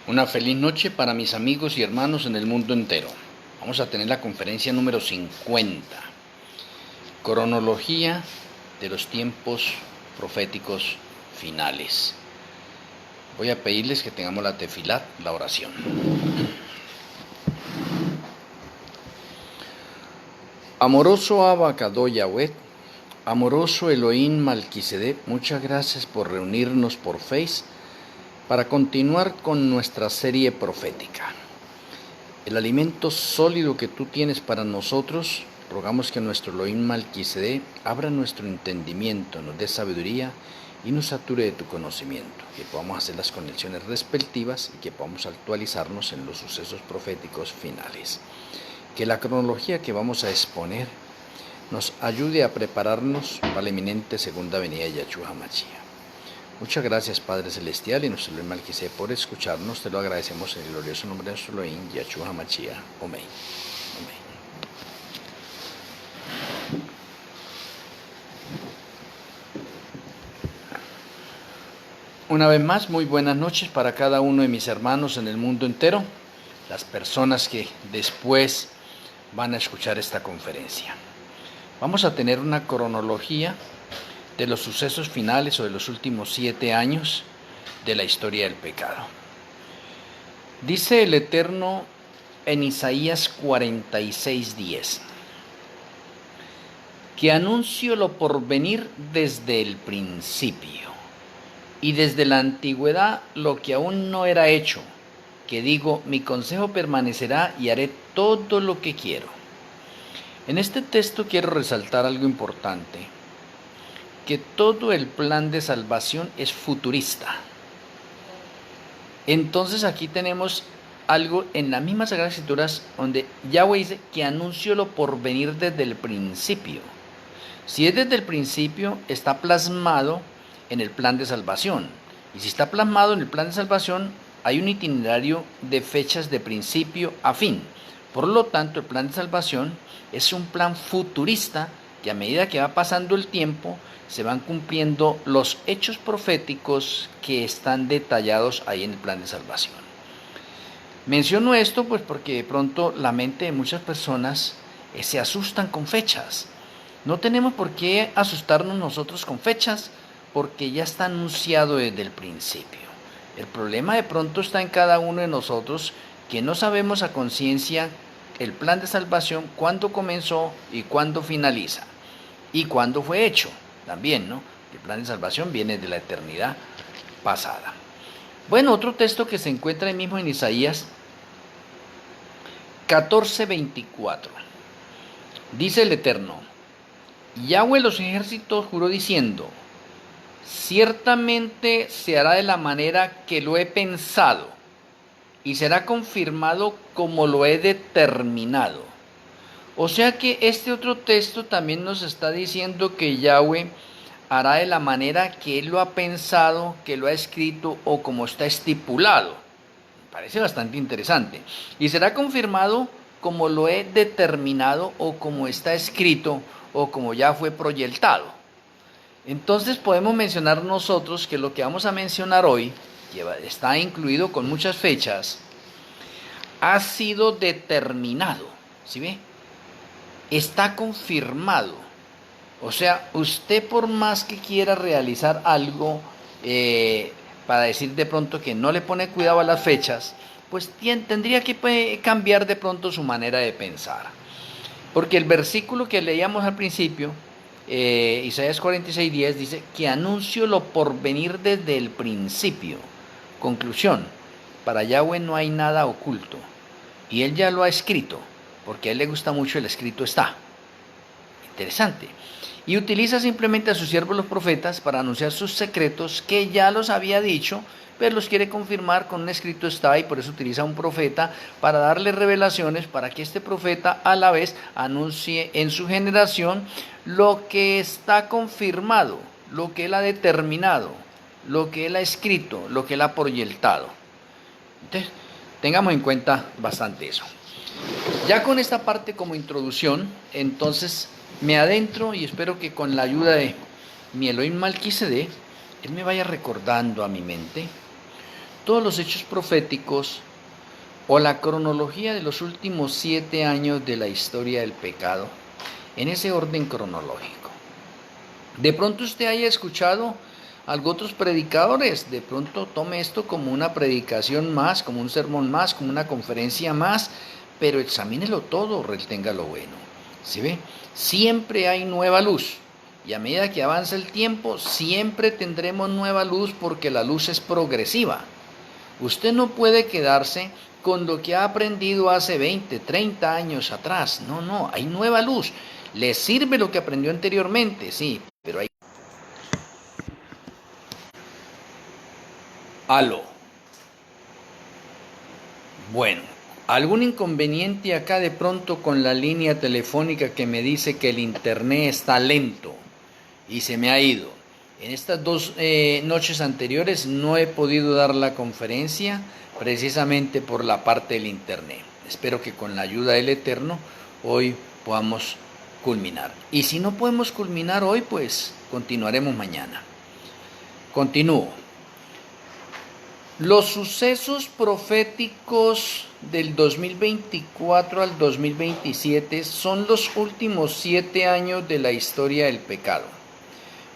Una feliz noche para mis amigos y hermanos en el mundo entero. Vamos a tener la conferencia número 50. Cronología de los tiempos proféticos finales. Voy a pedirles que tengamos la tefilat, la oración. Amoroso Abba Kadosh Yahweh, amoroso Elohim Malquisedec, muchas gracias por reunirnos por Face para continuar con nuestra serie profética. El alimento sólido que tú tienes para nosotros, rogamos que nuestro Elohim Malquisedec abra nuestro entendimiento, nos dé sabiduría y nos sature de tu conocimiento, que podamos hacer las conexiones respectivas y que podamos actualizarnos en los sucesos proféticos finales. Que la cronología que vamos a exponer nos ayude a prepararnos para la inminente segunda venida de Yahshua HaMashiach. Muchas gracias, Padre Celestial, y nuestro Elohim Malquisedec por escucharnos. Te lo agradecemos en el glorioso nombre de nuestro Elohim, Yahshua HaMashiach. Amén. Amén. Una vez más, muy buenas noches para cada uno de mis hermanos en el mundo entero, las personas que después van a escuchar esta conferencia. Vamos a tener una cronología de los sucesos finales o de los últimos 7 años de la historia del pecado. Dice el Eterno en Isaías 46:10, que anuncio lo porvenir desde el principio, y desde la antigüedad lo que aún no era hecho, que digo, mi consejo permanecerá y haré todo lo que quiero. En este texto quiero resaltar algo importante, que todo el plan de salvación es futurista. Entonces aquí tenemos algo en las mismas Sagradas Escrituras donde Yahweh dice que anunció lo porvenir desde el principio. Si es desde el principio, está plasmado en el plan de salvación. Y si está plasmado en el plan de salvación, hay un itinerario de fechas de principio a fin. Por lo tanto, el plan de salvación es un plan futurista que a medida que va pasando el tiempo, se van cumpliendo los hechos proféticos que están detallados ahí en el plan de salvación. Menciono esto pues porque de pronto la mente de muchas personas se asustan con fechas. No tenemos por qué asustarnos nosotros con fechas porque ya está anunciado desde el principio. El problema de pronto está en cada uno de nosotros que no sabemos a conciencia el plan de salvación, cuándo comenzó y cuándo finaliza y cuándo fue hecho. También, ¿no? El plan de salvación viene de la eternidad pasada. Bueno, otro texto que se encuentra ahí mismo en Isaías 14:24. Dice el Eterno, Yahweh los ejércitos juró diciendo, ciertamente se hará de la manera que lo he pensado y será confirmado como lo he determinado. O sea que este otro texto también nos está diciendo que Yahweh hará de la manera que Él lo ha pensado, que lo ha escrito o como está estipulado. Me parece bastante interesante. Y será confirmado como lo he determinado o como está escrito o como ya fue proyectado. Entonces podemos mencionar nosotros que lo que vamos a mencionar hoy, que está incluido con muchas fechas, ha sido determinado. ¿Sí ve? Está confirmado. O sea, usted por más que quiera realizar algo para decir de pronto que no le pone cuidado a las fechas, pues tendría que cambiar de pronto su manera de pensar. Porque el versículo que leíamos al principio, Isaías 46:10, dice que anuncio lo porvenir desde el principio. Conclusión, para Yahweh no hay nada oculto y Él ya lo ha escrito. Porque a Él le gusta mucho el escrito está. Interesante. Y utiliza simplemente a sus siervos los profetas para anunciar sus secretos que ya los había dicho, pero los quiere confirmar con un escrito está y por eso utiliza a un profeta para darle revelaciones para que este profeta a la vez anuncie en su generación lo que está confirmado, lo que Él ha determinado, lo que Él ha escrito, lo que Él ha proyectado. Entonces, tengamos en cuenta bastante eso. Ya con esta parte como introducción, entonces me adentro y espero que con la ayuda de mi Elohim Malquisedec, Él me vaya recordando a mi mente todos los hechos proféticos o la cronología de los últimos 7 años de la historia del pecado, en ese orden cronológico. De pronto usted haya escuchado a otros predicadores, de pronto tome esto como una predicación más, como un sermón más, como una conferencia más, pero examínelo todo, retenga lo bueno. ¿Sí ve? Siempre hay nueva luz, y a medida que avanza el tiempo, siempre tendremos nueva luz porque la luz es progresiva. Usted no puede quedarse con lo que ha aprendido hace 20, 30 años atrás. No, hay nueva luz. Le sirve lo que aprendió anteriormente, sí, pero hay... Aló. Bueno, ¿algún inconveniente acá de pronto con la línea telefónica que me dice que el internet está lento y se me ha ido? En estas 2 noches anteriores no he podido dar la conferencia precisamente por la parte del internet. Espero que con la ayuda del Eterno hoy podamos culminar. Y si no podemos culminar hoy, pues continuaremos mañana. Continúo. Los sucesos proféticos del 2024 al 2027 son los últimos 7 años de la historia del pecado,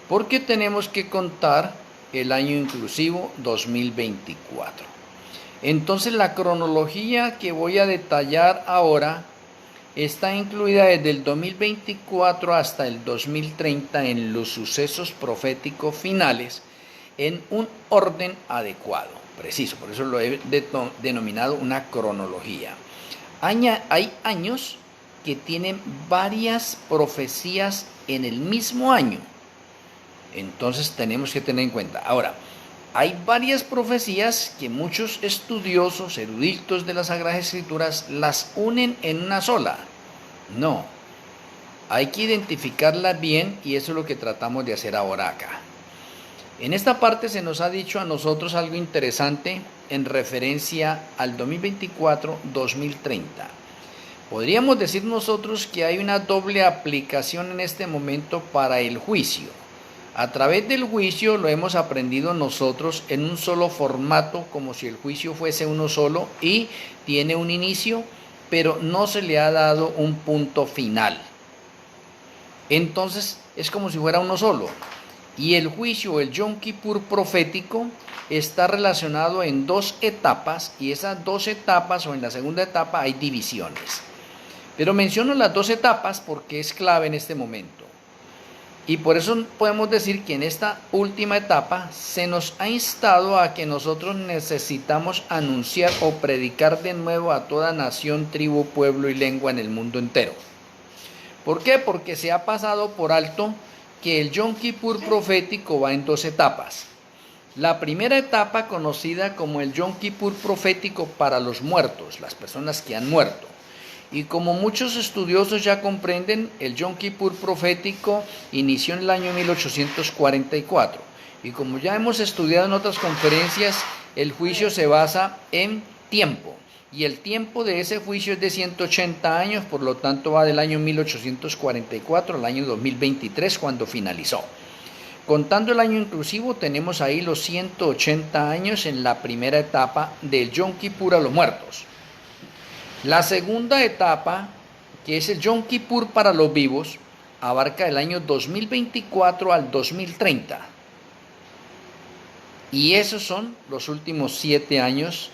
porque tenemos que contar el año inclusivo 2024. Entonces la cronología que voy a detallar ahora está incluida desde el 2024 hasta el 2030 en los sucesos proféticos finales en un orden adecuado, preciso, por eso lo he denominado una cronología. Hay años que tienen varias profecías en el mismo año, entonces tenemos que tener en cuenta. Ahora, hay varias profecías que muchos estudiosos, eruditos de las Sagradas Escrituras, las unen en una sola. No, hay que identificarlas bien y eso es lo que tratamos de hacer ahora acá. En esta parte se nos ha dicho a nosotros algo interesante en referencia al 2024-2030. Podríamos decir nosotros que hay una doble aplicación en este momento para el juicio. A través del juicio lo hemos aprendido nosotros en un solo formato, como si el juicio fuese uno solo y tiene un inicio, pero no se le ha dado un punto final. Entonces es como si fuera uno solo. Y el juicio, el Yom Kippur profético, está relacionado en 2 etapas, y esas 2 etapas, o en la segunda etapa, hay divisiones. Pero menciono las 2 etapas porque es clave en este momento. Y por eso podemos decir que en esta última etapa se nos ha instado a que nosotros necesitamos anunciar o predicar de nuevo a toda nación, tribu, pueblo y lengua en el mundo entero. ¿Por qué? Porque se ha pasado por alto que el Yom Kippur profético va en 2 etapas. La primera etapa, conocida como el Yom Kippur profético para los muertos, las personas que han muerto. Y como muchos estudiosos ya comprenden, el Yom Kippur profético inició en el año 1844. Y como ya hemos estudiado en otras conferencias, el juicio se basa en tiempo. Y el tiempo de ese juicio es de 180 años, por lo tanto va del año 1844 al año 2023, cuando finalizó. Contando el año inclusivo, tenemos ahí los 180 años en la primera etapa del Yom Kippur a los muertos. La segunda etapa, que es el Yom Kippur para los vivos, abarca el año 2024 al 2030. Y esos son los últimos 7 años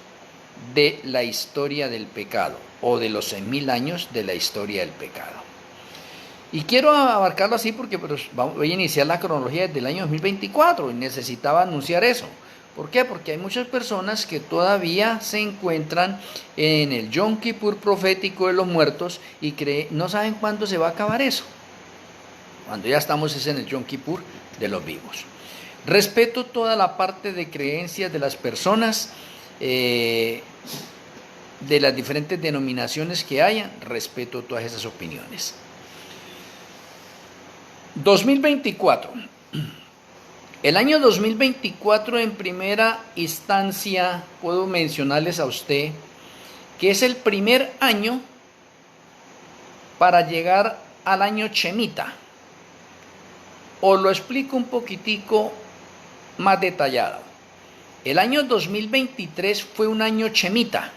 de la historia del pecado, o de los 100.000 años de la historia del pecado. Y quiero abarcarlo así porque voy a iniciar la cronología desde el año 2024 y necesitaba anunciar eso. ¿Por qué? Porque hay muchas personas que todavía se encuentran en el Yom Kippur profético de los muertos y no saben cuándo se va a acabar eso. Cuando ya estamos en el Yom Kippur de los vivos. Respeto toda la parte de creencias de las personas, de las diferentes denominaciones que hayan, respeto todas esas opiniones. 2024. El año 2024 en primera instancia puedo mencionarles a usted que es el primer año para llegar al año Shemitah. O lo explico un poquitico más detallado. El año 2023 fue un año chemita.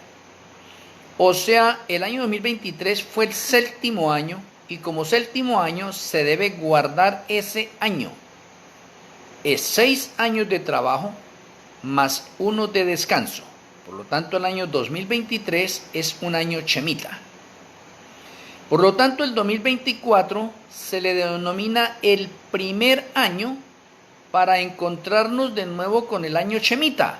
O sea, el año 2023 fue el séptimo año y como séptimo año se debe guardar ese año. Es 6 años de trabajo más 1 de descanso. Por lo tanto, el año 2023 es un año chemita. Por lo tanto, el 2024 se le denomina el primer año para encontrarnos de nuevo con el año chemita.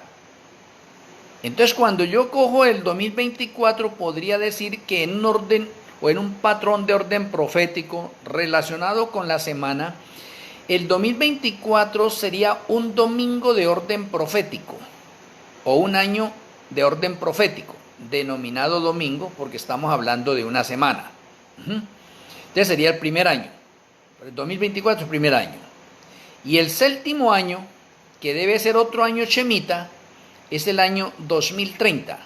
Entonces, cuando yo cojo el 2024, podría decir que en un orden o en un patrón de orden profético relacionado con la semana, el 2024 sería un domingo de orden profético o un año de orden profético, denominado domingo porque estamos hablando de una semana. Entonces sería el primer año. El 2024 es el primer año. Y el séptimo año, que debe ser otro año chemita, es el año 2030.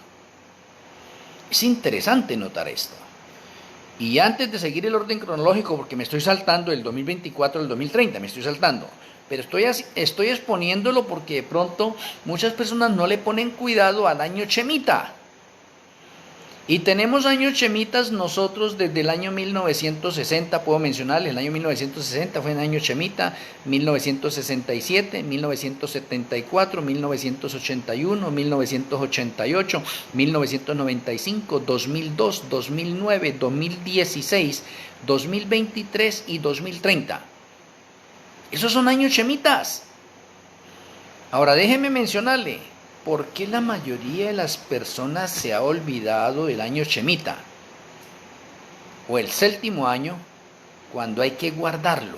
Es interesante notar esto. Y antes de seguir el orden cronológico, porque me estoy saltando el 2024 al 2030, me estoy saltando, pero estoy exponiéndolo porque de pronto muchas personas no le ponen cuidado al año chemita. Y tenemos años chemitas nosotros desde el año 1960, puedo mencionarles, el año 1960 fue un año chemita, 1967, 1974, 1981, 1988, 1995, 2002, 2009, 2016, 2023 y 2030. Esos son años chemitas. Ahora déjenme mencionarle. ¿Por qué la mayoría de las personas se ha olvidado del año chemita o el séptimo año cuando hay que guardarlo,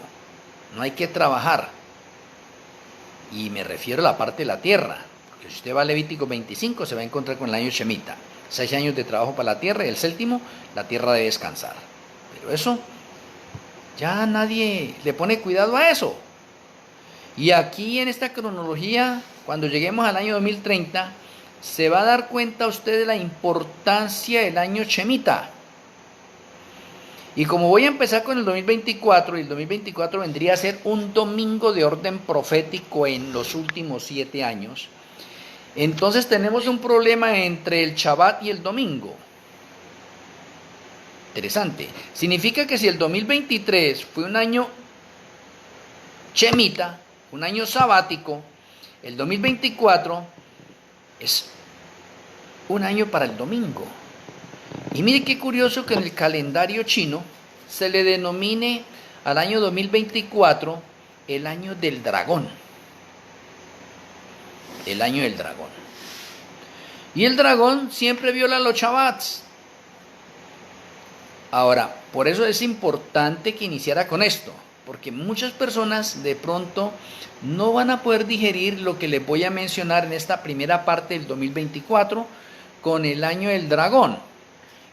no hay que trabajar? Y me refiero a la parte de la tierra, porque si usted va a Levítico 25 se va a encontrar con el año chemita, 6 años de trabajo para la tierra y el séptimo la tierra debe descansar. Pero eso, ya nadie le pone cuidado a eso. Y aquí en esta cronología, cuando lleguemos al año 2030, se va a dar cuenta usted de la importancia del año chemita. Y como voy a empezar con el 2024, y el 2024 vendría a ser un domingo de orden profético en los últimos 7 años, entonces tenemos un problema entre el Shabbat y el domingo. Interesante. Significa que si el 2023 fue un año chemita, un año sabático, el 2024 es un año para el domingo. Y mire qué curioso que en el calendario chino se le denomine al año 2024 el año del dragón. El año del dragón. Y el dragón siempre viola los Shabbats. Ahora, por eso es importante que iniciara con esto. Porque muchas personas de pronto no van a poder digerir lo que les voy a mencionar en esta primera parte del 2024 con el año del dragón.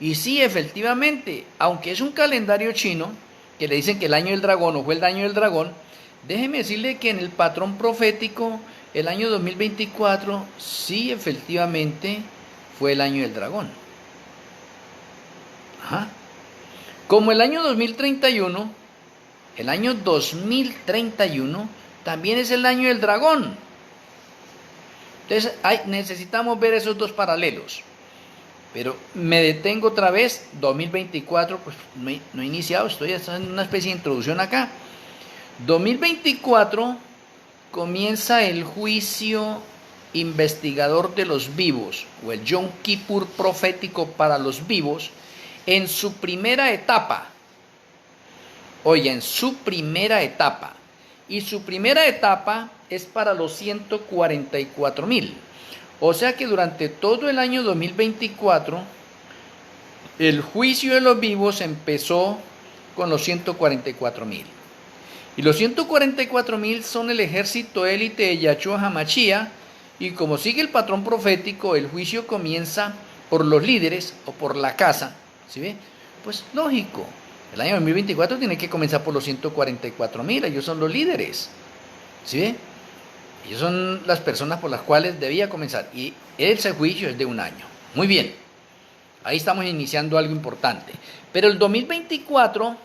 Y sí, efectivamente, aunque es un calendario chino, que le dicen que el año del dragón o fue el año del dragón, déjeme decirle que en el patrón profético, el año 2024, sí, efectivamente, fue el año del dragón. Ajá. Como el año 2031... el año 2031 también es el año del dragón. Entonces necesitamos ver esos dos paralelos. Pero me detengo otra vez, 2024, pues no he iniciado, estoy haciendo una especie de introducción acá. 2024 comienza el juicio investigador de los vivos, o el Yom Kippur profético para los vivos, en su primera etapa. Oye, en su primera etapa. Y su primera etapa es para los 144,000. O sea que durante todo el año 2024, el juicio de los vivos empezó con los 144,000. Y los 144,000 son el ejército élite de Yahshua HaMashiach. Y como sigue el patrón profético, el juicio comienza por los líderes o por la casa. ¿Sí ve? Pues lógico. El año 2024 tiene que comenzar por los 144,000, ellos son los líderes, ¿sí ve? Ellos son las personas por las cuales debía comenzar, y ese juicio es de un año. Muy bien, ahí estamos iniciando algo importante. Pero el 2024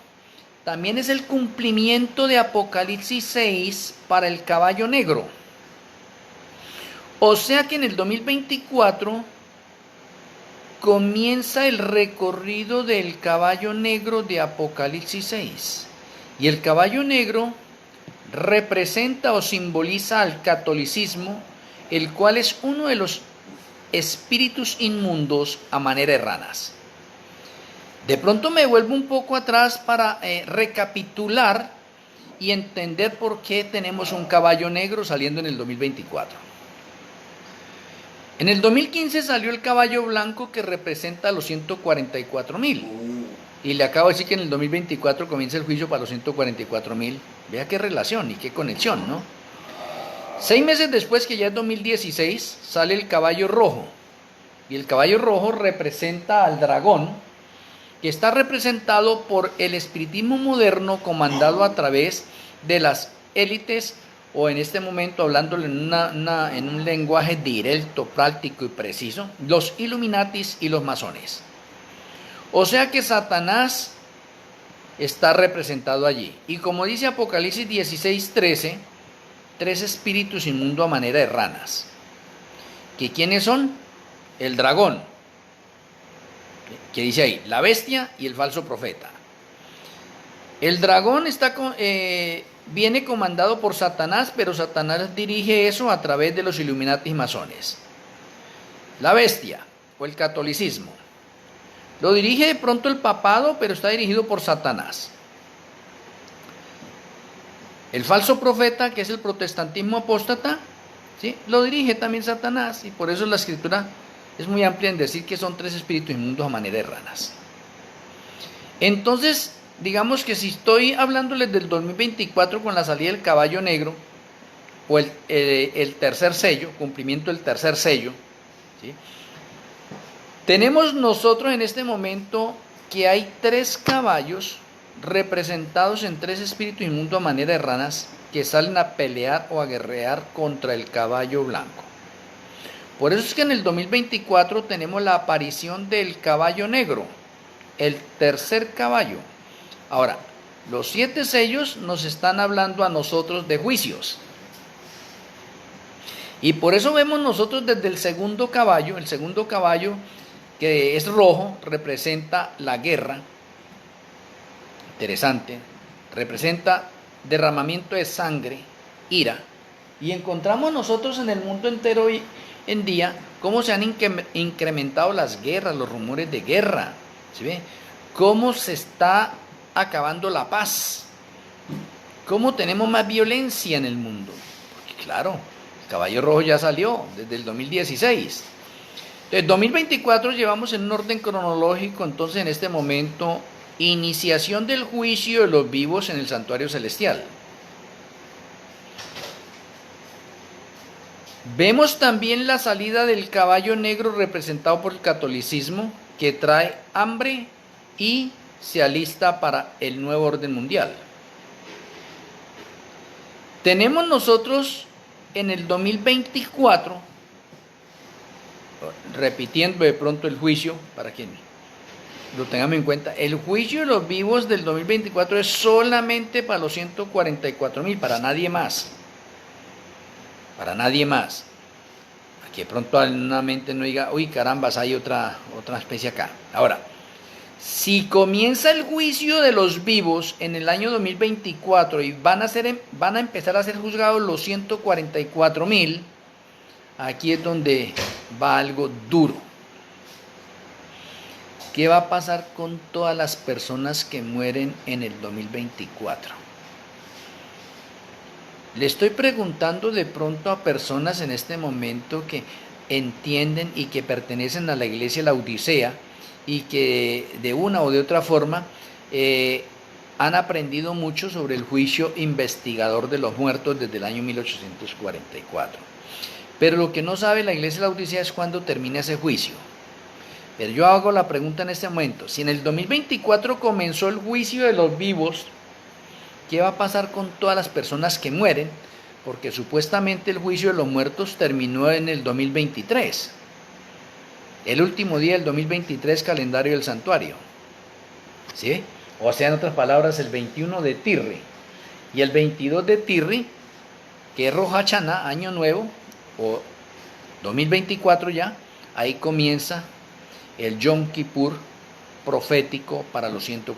también es el cumplimiento de Apocalipsis 6 para el caballo negro. O sea que en el 2024 comienza el recorrido del caballo negro de Apocalipsis 6. Y el caballo negro representa o simboliza al catolicismo, el cual es uno de los espíritus inmundos a manera de ranas. De pronto me vuelvo un poco atrás para recapitular y entender por qué tenemos un caballo negro saliendo en el 2024. En el 2015 salió el caballo blanco que representa a los 144,000. Y le acabo de decir que en el 2024 comienza el juicio para los 144,000. Vea qué relación y qué conexión, ¿no? 6 meses después, que ya es 2016, sale el caballo rojo. Y el caballo rojo representa al dragón, que está representado por el espiritismo moderno comandado a través de las élites, o en este momento hablándole en un lenguaje directo, práctico y preciso, los Illuminatis y los masones. O sea que Satanás está representado allí. Y como dice Apocalipsis 16:13, 3 espíritus inmundos a manera de ranas. ¿Que quiénes son? El dragón, que dice ahí, la bestia y el falso profeta. El dragón viene comandado por Satanás, pero Satanás dirige eso a través de los Illuminati masones. La bestia, o el catolicismo, lo dirige de pronto el papado, pero está dirigido por Satanás. El falso profeta, que es el protestantismo apóstata, ¿sí?, lo dirige también Satanás, y por eso la escritura es muy amplia en decir que son 3 espíritus inmundos a manera de ranas. Entonces, digamos que si estoy hablándoles del 2024 con la salida del caballo negro, o el tercer sello, cumplimiento del tercer sello, ¿sí?, tenemos nosotros en este momento que hay 3 caballos representados en 3 espíritus inmundos a manera de ranas que salen a pelear o a guerrear contra el caballo blanco. Por eso es que en el 2024 tenemos la aparición del caballo negro, el tercer caballo. Ahora, los 7 sellos nos están hablando a nosotros de juicios. Y por eso vemos nosotros desde el segundo caballo que es rojo, representa la guerra. Interesante. Representa derramamiento de sangre, ira. Y encontramos nosotros en el mundo entero hoy en día cómo se han incrementado las guerras, los rumores de guerra. ¿Sí ve? Cómo se está acabando la paz. Cómo tenemos más violencia en el mundo. Porque claro, el caballo rojo ya salió desde el 2016. Entonces, 2024 llevamos en un orden cronológico, entonces en este momento, iniciación del juicio de los vivos en el santuario celestial. Vemos también la salida del caballo negro representado por el catolicismo, que trae hambre y se alista para el nuevo orden mundial. Tenemos nosotros en el 2024, repitiendo de pronto el juicio, para que lo tengamos en cuenta, el juicio de los vivos del 2024 es solamente para los 144,000, para nadie más. Para nadie más. Aquí de pronto una mente no diga, uy carambas, hay otra especie acá. Ahora, si comienza el juicio de los vivos en el año 2024 y van a empezar a ser juzgados los 144,000, aquí es donde va algo duro. ¿Qué va a pasar con todas las personas que mueren en el 2024? Le estoy preguntando de pronto a personas en este momento que entienden y que pertenecen a la iglesia La Odisea y que de una o de otra forma han aprendido mucho sobre el juicio investigador de los muertos desde el año 1844. Pero lo que no sabe la iglesia La Odisea es cuándo termina ese juicio. Pero yo hago la pregunta en este momento: si en el 2024 comenzó el juicio de los vivos, ¿qué va a pasar con todas las personas que mueren? Porque supuestamente el juicio de los muertos terminó en el 2023. El último día del 2023, calendario del santuario. ¿Sí? O sea, en otras palabras, el 21 de Tirri. Y el 22 de Tirri, que es Rosh Hashanah, año nuevo, o 2024 ya, ahí comienza el Yom Kippur profético para los 144.000.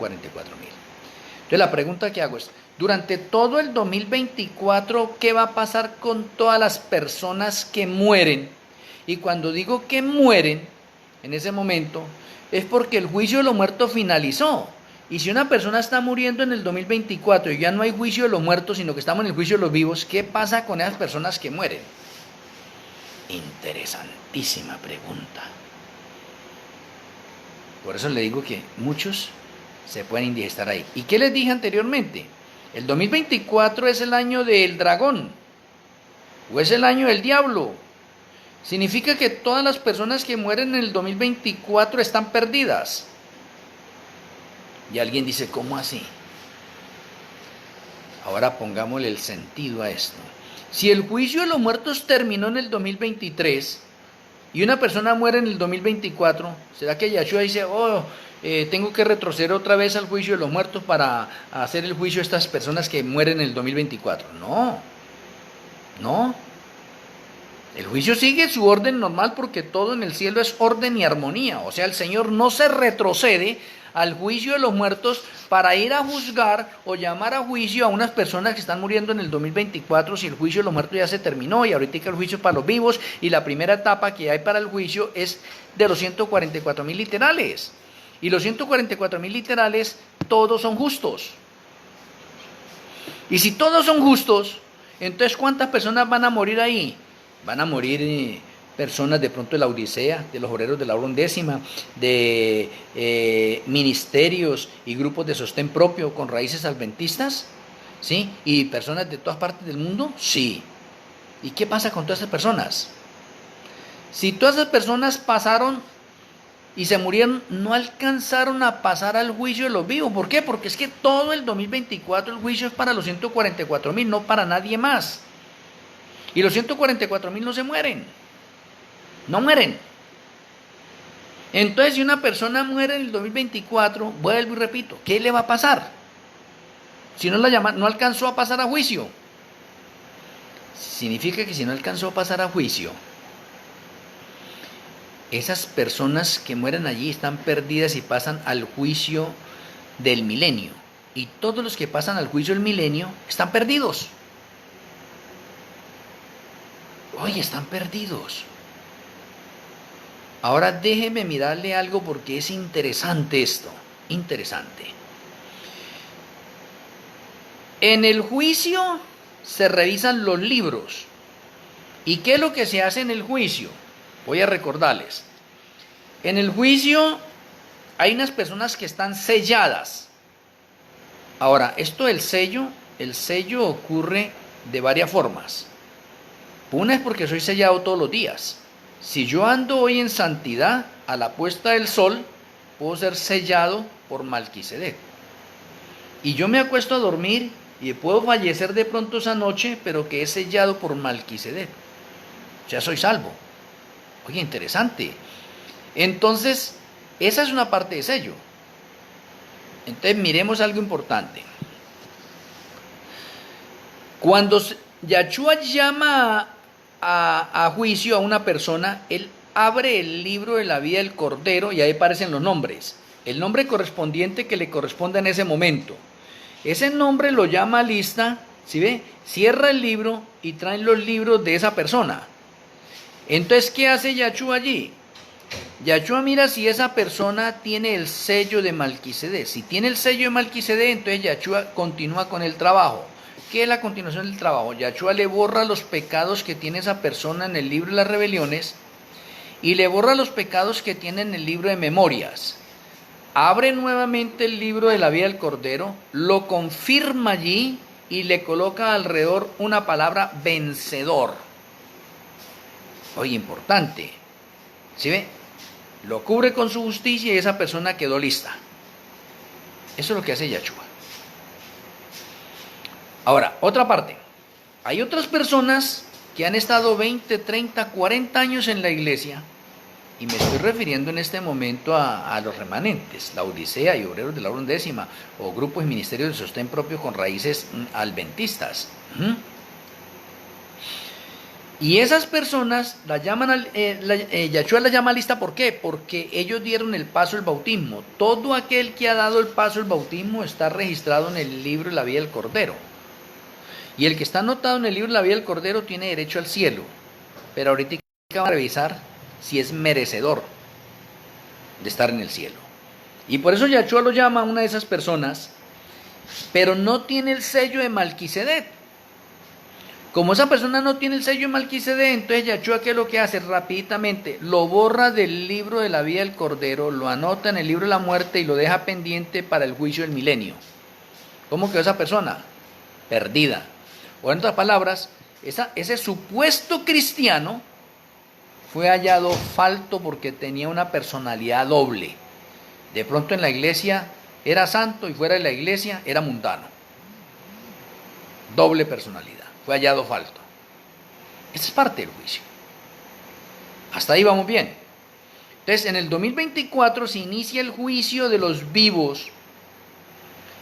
Entonces la pregunta que hago es, durante todo el 2024, ¿qué va a pasar con todas las personas que mueren? Y cuando digo que mueren, en ese momento, es porque el juicio de los muertos finalizó. Y si una persona está muriendo en el 2024 y ya no hay juicio de los muertos, sino que estamos en el juicio de los vivos, ¿qué pasa con esas personas que mueren? Interesantísima pregunta. Por eso le digo que muchos se pueden indigestar ahí. ¿Y qué les dije anteriormente? El 2024 es el año del dragón, o es el año del diablo. Significa que todas las personas que mueren en el 2024 están perdidas. Y alguien dice, ¿cómo así? Ahora pongámosle el sentido a esto. Si el juicio de los muertos terminó en el 2023 y una persona muere en el 2024, ¿será que Yahshua dice, tengo que retroceder otra vez al juicio de los muertos para hacer el juicio de estas personas que mueren en el 2024? No. El juicio sigue su orden normal porque todo en el cielo es orden y armonía. O sea, el Señor no se retrocede al juicio de los muertos para ir a juzgar o llamar a juicio a unas personas que están muriendo en el 2024 si el juicio de los muertos ya se terminó y ahorita el juicio es para los vivos y la primera etapa que hay para el juicio es de los 144.000 literales. Y los 144.000 literales todos son justos. Y si todos son justos, entonces ¿cuántas personas van a morir ahí? Van a morir personas de pronto de la Odisea, de los obreros de la hora undécima, de ministerios y grupos de sostén propio con raíces adventistas, ¿sí? Y personas de todas partes del mundo, sí. ¿Y qué pasa con todas esas personas? Si todas esas personas pasaron y se murieron, no alcanzaron a pasar al juicio de los vivos. ¿Por qué? Porque es que todo el 2024 el juicio es para los 144.000, no para nadie más. Y los 144.000 no se mueren. No mueren. Entonces, si una persona muere en el 2024, vuelvo y repito, ¿qué le va a pasar? Si no no alcanzó a pasar a juicio. Significa que si no alcanzó a pasar a juicio, esas personas que mueren allí están perdidas y pasan al juicio del milenio. Y todos los que pasan al juicio del milenio están perdidos. Oye, están perdidos. Ahora déjeme mirarle algo porque es interesante esto. Interesante. En el juicio se revisan los libros. ¿Y qué es lo que se hace en el juicio? Voy a recordarles. En el juicio hay unas personas que están selladas. Ahora, esto del sello, el sello ocurre de varias formas. Una es porque soy sellado todos los días. Si yo ando hoy en santidad, a la puesta del sol, puedo ser sellado por Malquisedec. Y yo me acuesto a dormir y puedo fallecer de pronto esa noche, pero que es sellado por Malquisedec. O sea, soy salvo. Oye, interesante. Entonces, esa es una parte de sello. Entonces, miremos algo importante. Cuando Yahshua llama a juicio a una persona, él abre el libro de la vida del Cordero y ahí aparecen los nombres. El nombre correspondiente que le corresponde en ese momento. Ese nombre lo llama a lista, ¿sí ve? Cierra el libro y traen los libros de esa persona. Entonces, ¿qué hace Yahshua allí? Yahshua mira si esa persona tiene el sello de Malquisedec. Si tiene el sello de Malquisedec, entonces Yahshua continúa con el trabajo. ¿Qué es la continuación del trabajo? Yahshua le borra los pecados que tiene esa persona en el libro de las rebeliones y le borra los pecados que tiene en el libro de memorias. Abre nuevamente el libro de la vida del Cordero, lo confirma allí y le coloca alrededor una palabra vencedor. Oye, importante. ¿Sí ve? Lo cubre con su justicia y esa persona quedó lista. Eso es lo que hace Yahshua. Ahora, otra parte. Hay otras personas que han estado 20, 30, 40 años en la iglesia, y me estoy refiriendo en este momento a los remanentes, la Odisea y obreros de la hora undécima, o grupos y ministerios de sostén propio con raíces adventistas. Y esas personas la llaman, Yahshua la llama lista, ¿por qué? Porque ellos dieron el paso del bautismo. Todo aquel que ha dado el paso del bautismo está registrado en el libro de la vida del Cordero. Y el que está anotado en el libro de la vida del Cordero tiene derecho al cielo. Pero ahorita vamos a revisar si es merecedor de estar en el cielo. Y por eso Yahshua lo llama a una de esas personas, pero no tiene el sello de Malquisedec. Como esa persona no tiene el sello de Malquisedec, entonces Yahshua, ¿qué es lo que hace? Rapiditamente lo borra del libro de la vida del Cordero, lo anota en el libro de la muerte y lo deja pendiente para el juicio del milenio. ¿Cómo quedó esa persona? Perdida. O en otras palabras, ese supuesto cristiano fue hallado falto porque tenía una personalidad doble. De pronto en la iglesia era santo y fuera de la iglesia era mundano. Doble personalidad. Fue hallado falto. Esa es parte del juicio. Hasta ahí vamos bien. Entonces, en el 2024 se inicia el juicio de los vivos.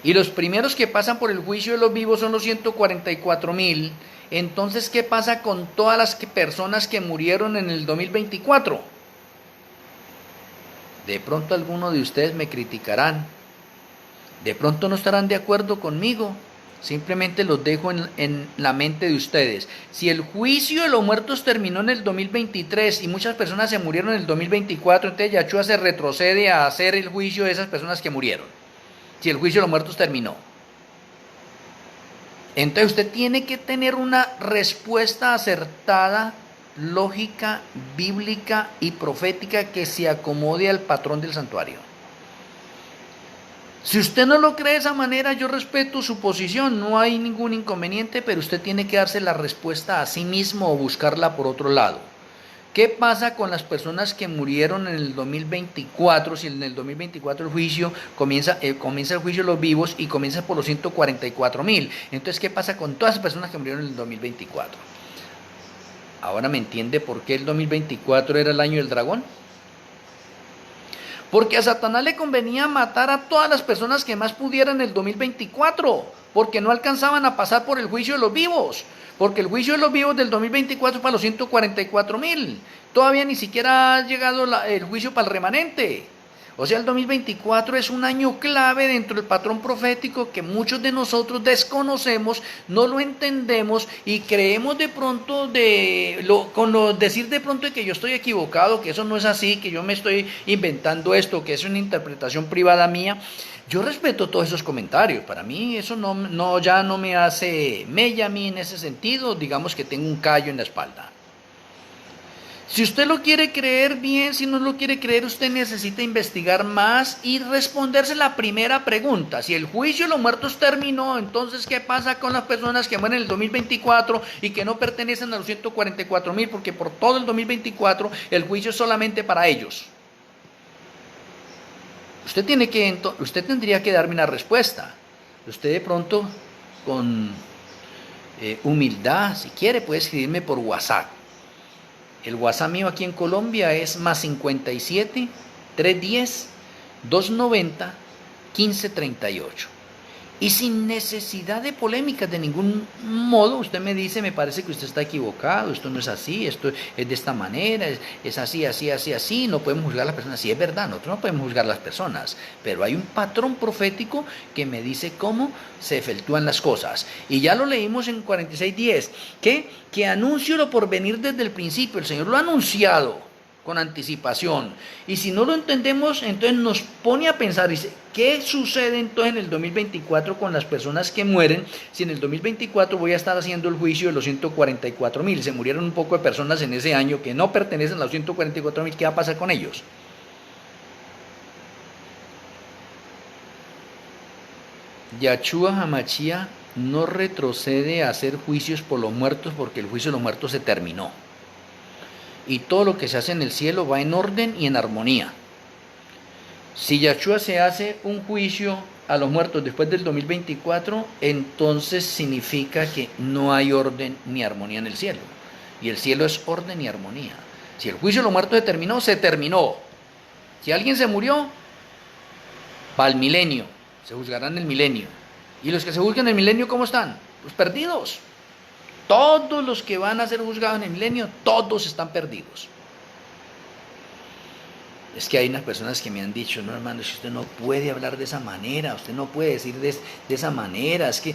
Y los primeros que pasan por el juicio de los vivos son los 144,000. Entonces, ¿qué pasa con todas las personas que murieron en el 2024? De pronto algunos de ustedes me criticarán. De pronto no estarán de acuerdo conmigo. Simplemente los dejo en la mente de ustedes. Si el juicio de los muertos terminó en el 2023 y muchas personas se murieron en el 2024, entonces Yahshua se retrocede a hacer el juicio de esas personas que murieron. Si el juicio de los muertos terminó. Entonces usted tiene que tener una respuesta acertada, lógica, bíblica y profética que se acomode al patrón del santuario. Si usted no lo cree de esa manera, yo respeto su posición, no hay ningún inconveniente, pero usted tiene que darse la respuesta a sí mismo o buscarla por otro lado. ¿Qué pasa con las personas que murieron en el 2024? Si en el 2024 el juicio comienza el juicio de los vivos y comienza por los 144,000. Entonces, ¿qué pasa con todas las personas que murieron en el 2024? Ahora me entiende por qué el 2024 era el año del dragón. Porque a Satanás le convenía matar a todas las personas que más pudieran en el 2024, porque no alcanzaban a pasar por el juicio de los vivos, porque el juicio de los vivos del 2024 es para los 144,000, todavía ni siquiera ha llegado el juicio para el remanente. O sea, el 2024 es un año clave dentro del patrón profético que muchos de nosotros desconocemos, no lo entendemos y creemos de pronto decir de pronto de que yo estoy equivocado, que eso no es así, que yo me estoy inventando esto, que es una interpretación privada mía. Yo respeto todos esos comentarios, para mí eso ya no me hace mella a mí en ese sentido, digamos que tengo un callo en la espalda. Si usted lo quiere creer bien, si no lo quiere creer, usted necesita investigar más y responderse la primera pregunta. Si el juicio de los muertos terminó, entonces ¿qué pasa con las personas que mueren en el 2024 y que no pertenecen a los 144,000? Porque por todo el 2024 el juicio es solamente para ellos. Usted tendría que darme una respuesta. Usted de pronto, con humildad, si quiere, puede escribirme por WhatsApp. El WhatsApp mío aquí en Colombia es +57 310 290 1538. Y sin necesidad de polémicas de ningún modo, usted me dice, me parece que usted está equivocado, esto no es así, esto es de esta manera, es así, así, así, así, no podemos juzgar a las personas. Sí, es verdad, nosotros no podemos juzgar a las personas, pero hay un patrón profético que me dice cómo se efectúan las cosas. Y ya lo leímos en 46:10, que anuncio lo por venir desde el principio, el Señor lo ha anunciado con anticipación. Y si no lo entendemos, entonces nos pone a pensar, dice, ¿qué sucede entonces en el 2024 con las personas que mueren? Si en el 2024 voy a estar haciendo el juicio de los 144,000, se murieron un poco de personas en ese año que no pertenecen a los 144,000, ¿qué va a pasar con ellos? Yahshua HaMashiach no retrocede a hacer juicios por los muertos porque el juicio de los muertos se terminó. Y todo lo que se hace en el cielo va en orden y en armonía. Si Yahshua se hace un juicio a los muertos después del 2024, entonces significa que no hay orden ni armonía en el cielo. Y el cielo es orden y armonía. Si el juicio de los muertos se terminó, se terminó. Si alguien se murió, va al milenio, se juzgarán en el milenio. ¿Y los que se juzgan en el milenio cómo están? Pues perdidos. Todos los que van a ser juzgados en el milenio, todos están perdidos. Es que hay unas personas que me han dicho, no hermano, si usted no puede hablar de esa manera, usted no puede decir de esa manera, es que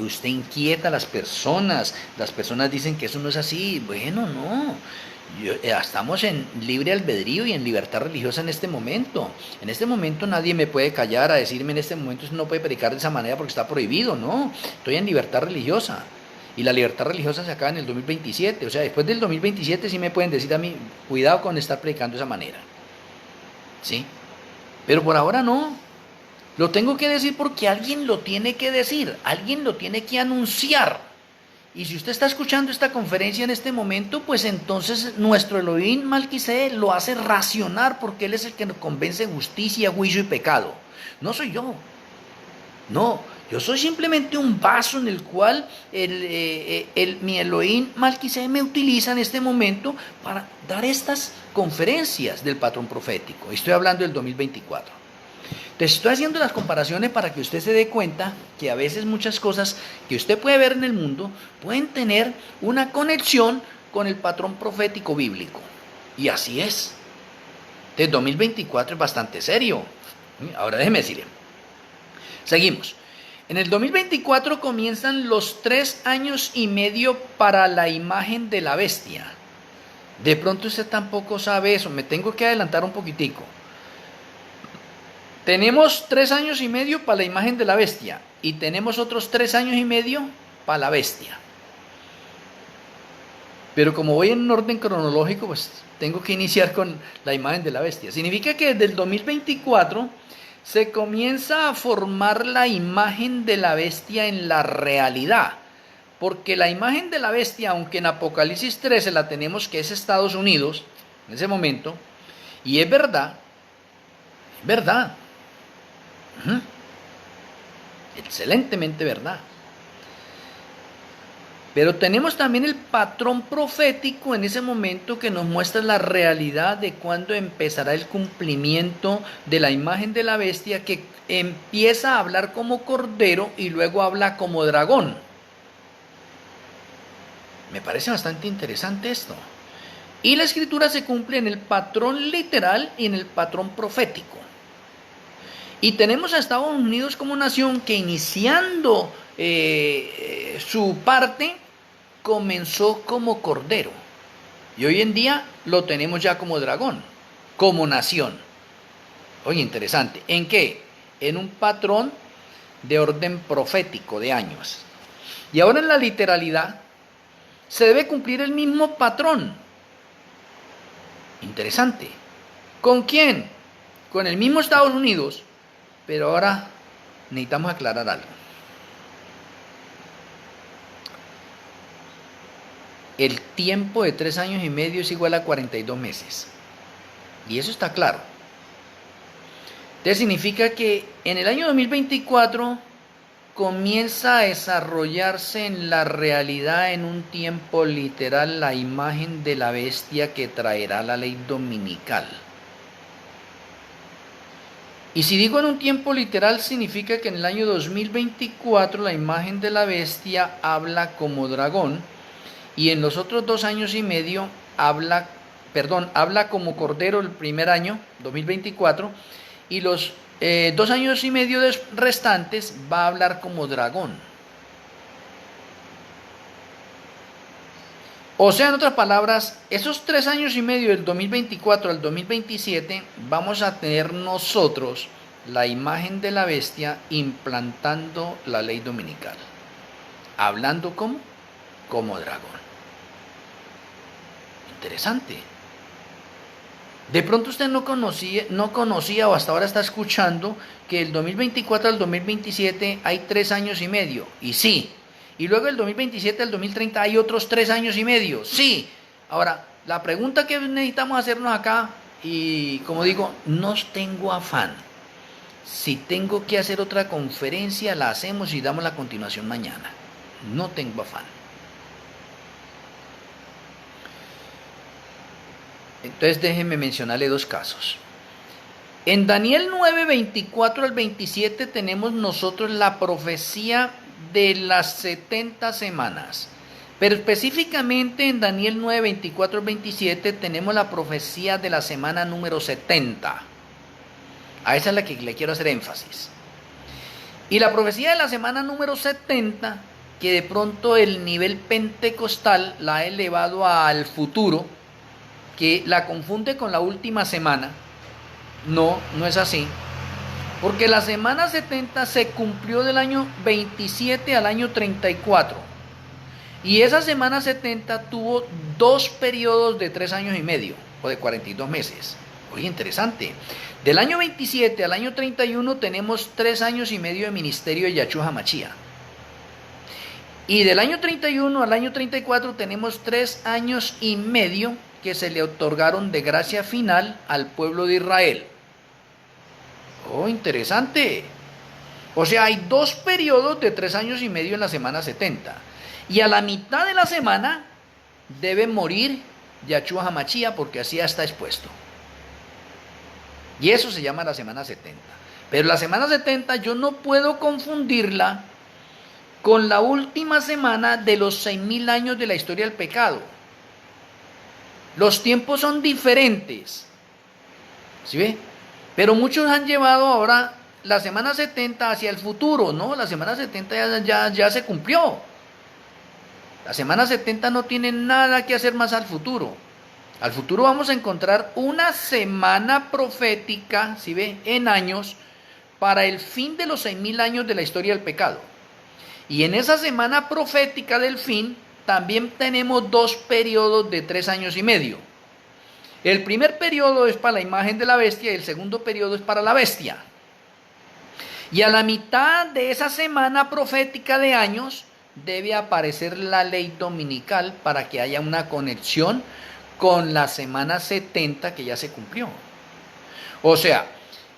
usted inquieta a las personas dicen que eso no es así. Bueno, no, estamos en libre albedrío y en libertad religiosa en este momento. En este momento nadie me puede callar a decirme en este momento usted no puede predicar de esa manera porque está prohibido, no, estoy en libertad religiosa. Y la libertad religiosa se acaba en el 2027, o sea, después del 2027 sí me pueden decir a mí, cuidado con estar predicando de esa manera. ¿Sí? Pero por ahora no. Lo tengo que decir porque alguien lo tiene que decir, alguien lo tiene que anunciar. Y si usted está escuchando esta conferencia en este momento, pues entonces nuestro Elohim Malquisedec lo hace racionar porque Él es el que nos convence de justicia, juicio y pecado. No soy yo. No, yo soy simplemente un vaso en el cual mi Elohim Malquisedec me utiliza en este momento para dar estas conferencias del patrón profético. Estoy hablando del 2024. Entonces estoy haciendo las comparaciones para que usted se dé cuenta que a veces muchas cosas que usted puede ver en el mundo pueden tener una conexión con el patrón profético bíblico. Y así es. El 2024 es bastante serio. Ahora déjeme decirle. Seguimos. En el 2024 comienzan los 3 años y medio para la imagen de la bestia. De pronto usted tampoco sabe eso, me tengo que adelantar un poquitico. Tenemos 3 años y medio para la imagen de la bestia y tenemos otros 3 años y medio para la bestia. Pero como voy en un orden cronológico, pues tengo que iniciar con la imagen de la bestia. Significa que desde el 2024 se comienza a formar la imagen de la bestia en la realidad. Porque la imagen de la bestia, aunque en Apocalipsis 13 la tenemos que es Estados Unidos, en ese momento, y es verdad, excelentemente verdad. Pero tenemos también el patrón profético en ese momento que nos muestra la realidad de cuándo empezará el cumplimiento de la imagen de la bestia, que empieza a hablar como cordero y luego habla como dragón. Me parece bastante interesante esto. Y la escritura se cumple en el patrón literal y en el patrón profético. Y tenemos a Estados Unidos como nación que iniciando su parte comenzó como cordero. Y hoy en día lo tenemos ya como dragón, como nación. Oye, interesante. ¿En qué? En un patrón de orden profético de años. Y ahora en la literalidad se debe cumplir el mismo patrón. Interesante. ¿Con quién? Con el mismo Estados Unidos, pero ahora necesitamos aclarar algo. El tiempo de 3 años y medio es igual a 42 meses. Y eso está claro. Entonces significa que en el año 2024 comienza a desarrollarse en la realidad en un tiempo literal la imagen de la bestia que traerá la ley dominical. Y si digo en un tiempo literal, significa que en el año 2024 la imagen de la bestia habla como dragón, y en los otros 2 años y medio habla como cordero el primer año, 2024, y los 2 años y medio restantes va a hablar como dragón. O sea, en otras palabras, esos 3 años y medio del 2024 al 2027 vamos a tener nosotros la imagen de la bestia implantando la ley dominical. Hablando como dragón. Interesante. De pronto usted no conocía o hasta ahora está escuchando que el 2024 al 2027 hay 3 años y medio. Y sí. Y luego del 2027 al 2030 hay otros 3 años y medio. Sí. Ahora, la pregunta que necesitamos hacernos acá, y como digo, no tengo afán. Si tengo que hacer otra conferencia, la hacemos y damos la continuación mañana. No tengo afán. Entonces déjenme mencionarle 2 casos. En Daniel 9, 24 al 27 tenemos nosotros la profecía de las 70 semanas. Pero específicamente en Daniel 9, 24 al 27 tenemos la profecía de la semana número 70. A esa es la que le quiero hacer énfasis. Y la profecía de la semana número 70, que de pronto el nivel pentecostal la ha elevado al futuro, que la confunde con la última semana. No, no es así. Porque la semana 70 se cumplió del año 27 al año 34. Y esa semana 70 tuvo 2 periodos de 3 años y medio, o de 42 meses. Oye, interesante. Del año 27 al año 31 tenemos 3 años y medio de ministerio de Yahshua HaMashiach. Y del año 31 al año 34 tenemos 3 años y medio que se le otorgaron de gracia final al pueblo de Israel. Oh, interesante. O sea, hay 2 periodos de 3 años y medio en la semana 70. Y a la mitad de la semana debe morir Yahshua HaMashiach, porque así ya está expuesto. Y eso se llama la semana 70. Pero la semana 70 yo no puedo confundirla con la última semana de los 6000 años de la historia del pecado. Los tiempos son diferentes. ¿Sí ve? Pero muchos han llevado ahora la semana 70 hacia el futuro. No, la semana 70 ya se cumplió. La semana 70 no tiene nada que hacer más al futuro. Al futuro vamos a encontrar una semana profética, ¿sí ve?, en años, para el fin de los 6000 años de la historia del pecado. Y en esa semana profética del fin, también tenemos 2 periodos de 3 años y medio. El primer periodo es para la imagen de la bestia y el segundo periodo es para la bestia. Y a la mitad de esa semana profética de años debe aparecer la ley dominical para que haya una conexión con la semana 70 que ya se cumplió. O sea,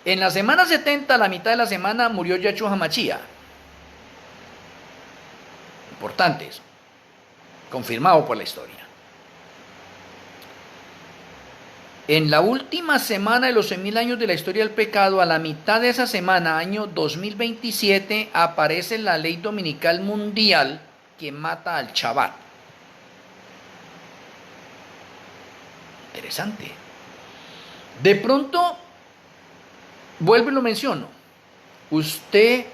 en la semana 70, a la mitad de la semana, murió Yahshua HaMashiach. Importante eso. Confirmado por la historia. En la última semana de los 6000 años de la historia del pecado, a la mitad de esa semana, año 2027, aparece la ley dominical mundial que mata al Shabbat. Interesante. De pronto, vuelvo y lo menciono. Usted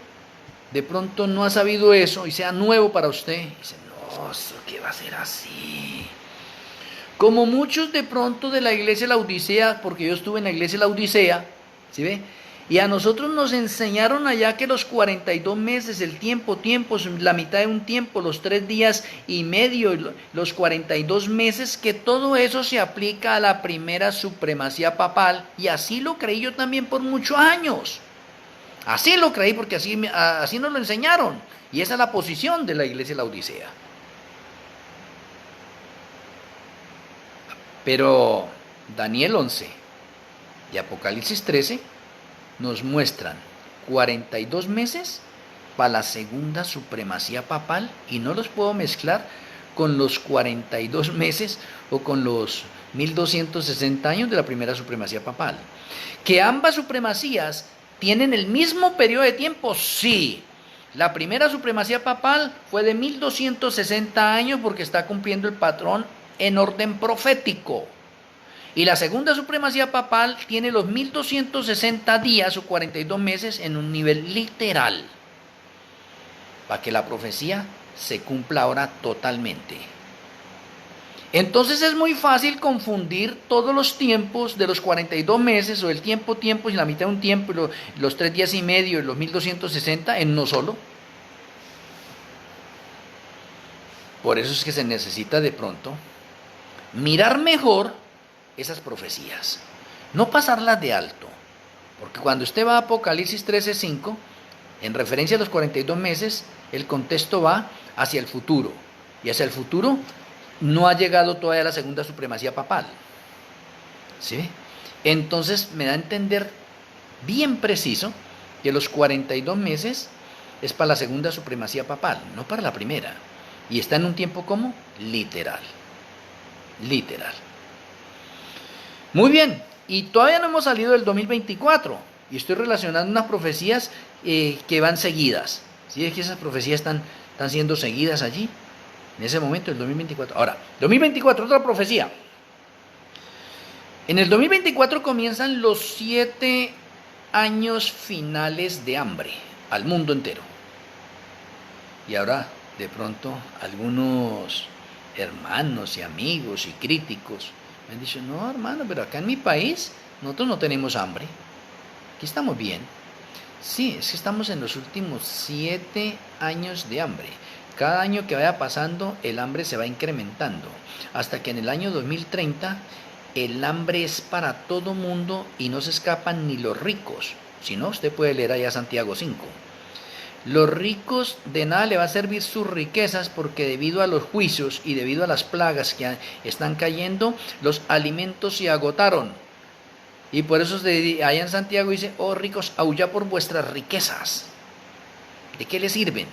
de pronto no ha sabido eso y sea nuevo para usted. Y dice, no, ¿eso qué va a ser así? Como muchos de pronto de la iglesia de la Odisea, porque yo estuve en la iglesia de la Odisea, ¿sí ve? Y a nosotros nos enseñaron allá que los 42 meses, el tiempo, la mitad de un tiempo, los 3 días y medio, los 42 meses, que todo eso se aplica a la primera supremacía papal. Y así lo creí yo también por muchos años. Así lo creí porque así nos lo enseñaron. Y esa es la posición de la iglesia de la Odisea. Pero Daniel 11 y Apocalipsis 13 nos muestran 42 meses para la segunda supremacía papal, y no los puedo mezclar con los 42 meses o con los 1260 años de la primera supremacía papal. ¿Que ambas supremacías tienen el mismo periodo de tiempo? Sí. La primera supremacía papal fue de 1260 años porque está cumpliendo el patrón en orden profético. Y la segunda supremacía papal tiene los 1260 días o 42 meses en un nivel literal, para que la profecía se cumpla ahora totalmente. Entonces es muy fácil confundir todos los tiempos de los 42 meses, o el tiempo y la mitad de un tiempo, y los 3 días y medio y los 1260 en uno solo. Por eso es que se necesita de pronto mirar mejor esas profecías, no pasarlas de alto, porque cuando usted va a Apocalipsis 13:5, en referencia a los 42 meses, el contexto va hacia el futuro, y hacia el futuro no ha llegado todavía la segunda supremacía papal. ¿Sí? Entonces me da a entender bien preciso que los 42 meses es para la segunda supremacía papal, no para la primera, y está en un tiempo como literal. Muy bien, y todavía no hemos salido del 2024, y estoy relacionando unas profecías que van seguidas. ¿Sí? Es que esas profecías están siendo seguidas allí. En ese momento, el 2024. Ahora, 2024, otra profecía. En el 2024 comienzan los 7 años finales de hambre al mundo entero. Y ahora, de pronto, algunos hermanos y amigos y críticos me han dicho, no hermano, pero acá en mi país nosotros no tenemos hambre. Aquí estamos bien. Sí, es que estamos en los últimos 7 años de hambre. Cada año que vaya pasando, el hambre se va incrementando. Hasta que en el año 2030, el hambre es para todo mundo y no se escapan ni los ricos. Si no, usted puede leer allá Santiago 5. Los ricos de nada le va a servir sus riquezas porque debido a los juicios y debido a las plagas que están cayendo, los alimentos se agotaron. Y por eso allá en Santiago dice, oh ricos, aullad por vuestras riquezas. ¿De qué les sirven?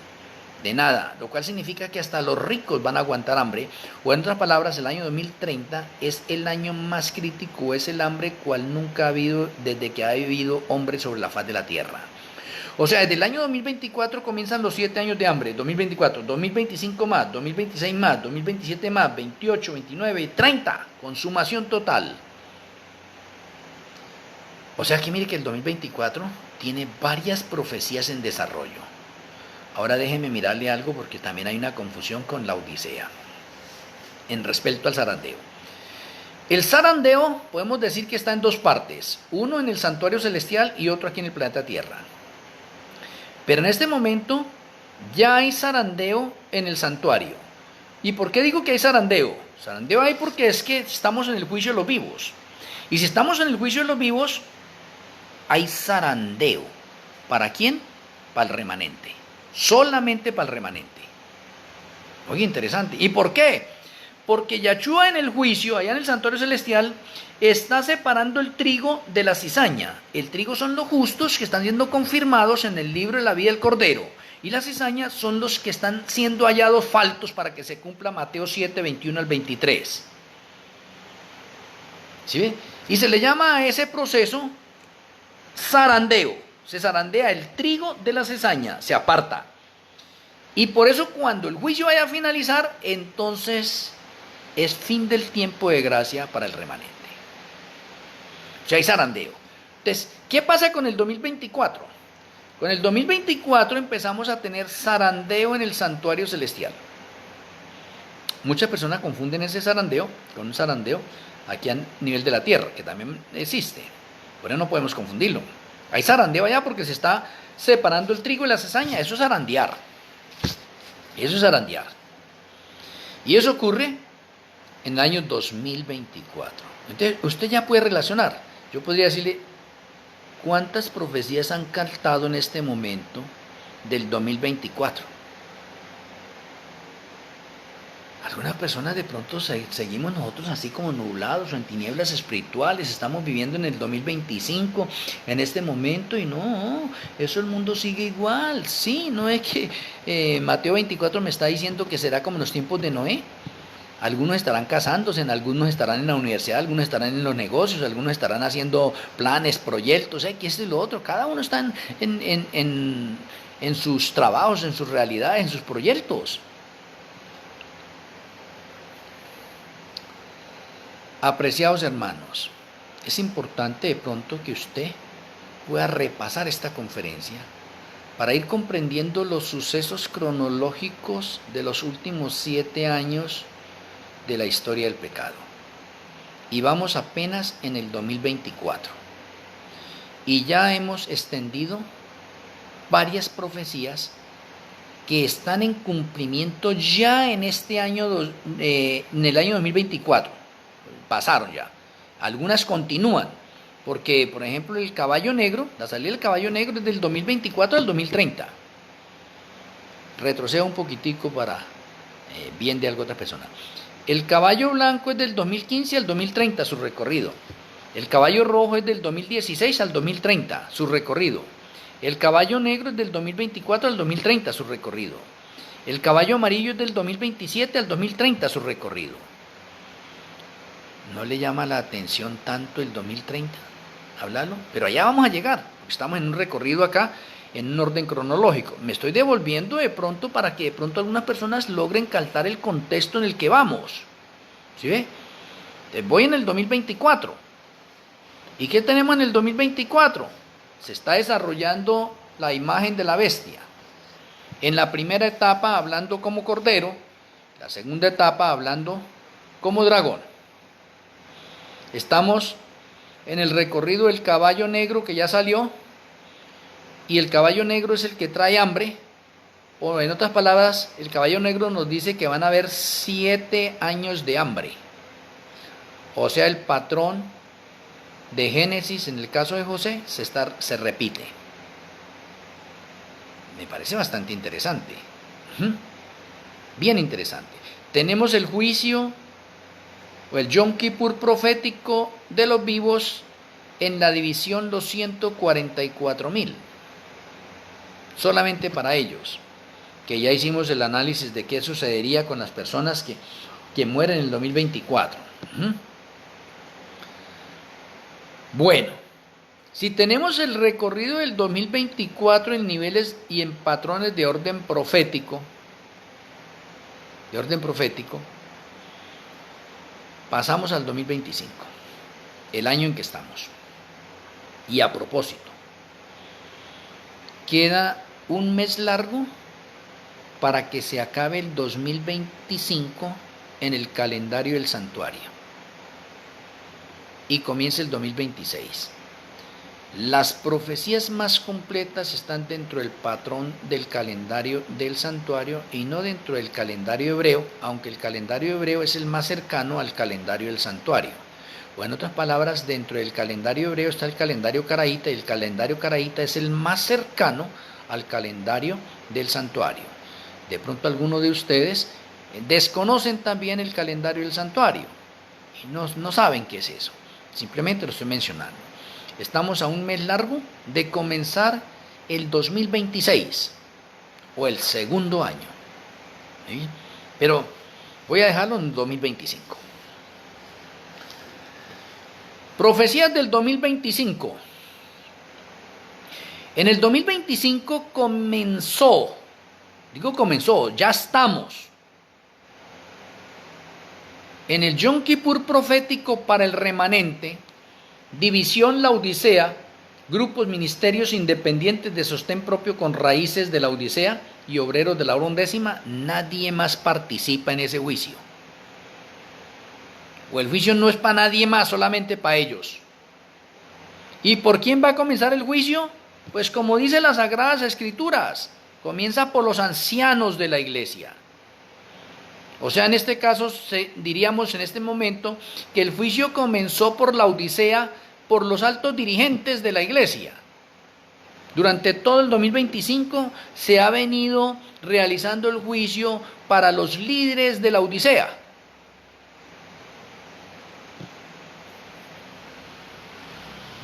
De nada, lo cual significa que hasta los ricos van a aguantar hambre, o en otras palabras, el año 2030 es el año más crítico, es el hambre cual nunca ha habido desde que ha vivido hombre sobre la faz de la tierra. O sea, desde el año 2024 comienzan los 7 años de hambre, 2024, 2025 más, 2026 más, 2027 más, 28, 29 y 30, consumación total. O sea que mire que el 2024 tiene varias profecías en desarrollo. Ahora déjeme mirarle algo porque también hay una confusión con la Odisea en respecto al zarandeo. El zarandeo podemos decir que está en dos partes, uno en el santuario celestial y otro aquí en el planeta Tierra. Pero en este momento ya hay zarandeo en el santuario. ¿Y por qué digo que hay zarandeo? Zarandeo hay porque es que estamos en el juicio de los vivos. Y si estamos en el juicio de los vivos, hay zarandeo. ¿Para quién? Para el remanente. Solamente para el remanente. Oye, interesante. ¿Y por qué? Porque Yahshua en el juicio, allá en el santuario celestial, está separando el trigo de la cizaña. El trigo son los justos que están siendo confirmados en el libro de la vida del Cordero. Y la cizaña son los que están siendo hallados faltos para que se cumpla Mateo 7, 21 al 23. ¿Sí ve? Y se le llama a ese proceso zarandeo. Se zarandea el trigo de la cizaña, se aparta. Y por eso cuando el juicio vaya a finalizar, entonces es fin del tiempo de gracia para el remanente. O sea, hay zarandeo. Entonces, ¿qué pasa con el 2024? Con el 2024 empezamos a tener zarandeo en el santuario celestial. Muchas personas confunden ese zarandeo con un zarandeo aquí a nivel de la tierra, que también existe. Por eso no podemos confundirlo. Hay zarandeo allá porque se está separando el trigo y la cizaña. Eso es zarandear. Eso es zarandear. Y eso ocurre en el año 2024. Entonces, usted ya puede relacionar. Yo podría decirle, ¿cuántas profecías han cantado en este momento del 2024? Algunas personas de pronto seguimos nosotros así como nublados o en tinieblas espirituales, estamos viviendo en el 2025, en este momento, y no, eso el mundo sigue igual. Sí, no es que Mateo 24 me está diciendo que será como en los tiempos de Noé. Algunos estarán casándose, algunos estarán en la universidad, algunos estarán en los negocios, algunos estarán haciendo planes, proyectos, que esto y lo otro. Cada uno está en sus trabajos, en sus realidades, en sus proyectos. Apreciados hermanos, es importante de pronto que usted pueda repasar esta conferencia para ir comprendiendo los sucesos cronológicos de los últimos 7 años de la historia del pecado. Y vamos apenas en el 2024. Y ya hemos extendido varias profecías que están en cumplimiento ya en este año, en el año 2024. Pasaron ya. Algunas continúan. Porque, por ejemplo, el caballo negro, la salida del caballo negro es del 2024 al 2030. Retrocedo un poquitico para bien de alguna otra persona. El caballo blanco es del 2015 al 2030, su recorrido. El caballo rojo es del 2016 al 2030, su recorrido. El caballo negro es del 2024 al 2030, su recorrido. El caballo amarillo es del 2027 al 2030, su recorrido. ¿No le llama la atención tanto el 2030? Háblalo, pero allá vamos a llegar, Estamos en un recorrido acá en un orden cronológico. Me estoy devolviendo de pronto para que de pronto algunas personas logren captar el contexto en el que vamos. ¿Sí ve? Voy en el 2024. ¿Y qué tenemos en el 2024? Se está desarrollando la imagen de la bestia. En la primera etapa hablando como cordero, la segunda etapa hablando como dragón. Estamos en el recorrido del caballo negro que ya salió, y el caballo negro es el que trae hambre, o en otras palabras, el caballo negro nos dice que van a haber 7 años de hambre. O sea, el patrón de Génesis, en el caso de José, se repite. Me parece bastante interesante. Bien interesante. Tenemos el juicio o el Yom Kippur profético de los vivos en la división los 144,000. Solamente para ellos, que ya hicimos el análisis de qué sucedería con las personas que mueren en el 2024. Bueno, si tenemos el recorrido del 2024 en niveles y en patrones de orden profético, pasamos al 2025, el año en que estamos. Y a propósito, queda un mes largo para que se acabe el 2025 en el calendario del santuario y comience el 2026. Las profecías más completas están dentro del patrón del calendario del santuario y no dentro del calendario hebreo, aunque el calendario hebreo es el más cercano al calendario del santuario. O en otras palabras, dentro del calendario hebreo está el calendario caraíta, y el calendario caraíta es el más cercano al calendario del santuario. De pronto algunos de ustedes desconocen también el calendario del santuario y no saben qué es eso. Simplemente lo estoy mencionando. Estamos a un mes largo de comenzar el 2026 o el segundo año. ¿Sí? Pero voy a dejarlo en 2025. Profecías del 2025. En el 2025 ya estamos en el Yom Kippur profético para el remanente, división la Odisea, grupos ministerios independientes de sostén propio con raíces de la Odisea y obreros de la hora undécima. Nadie más participa en ese juicio. O el juicio no es para nadie más, solamente para ellos. ¿Y por quién va a comenzar el juicio? Pues como dice las Sagradas Escrituras, comienza por los ancianos de la iglesia. O sea, en este caso diríamos en este momento que el juicio comenzó por la Odisea, por los altos dirigentes de la iglesia. Durante todo el 2025 se ha venido realizando el juicio para los líderes de la Odisea.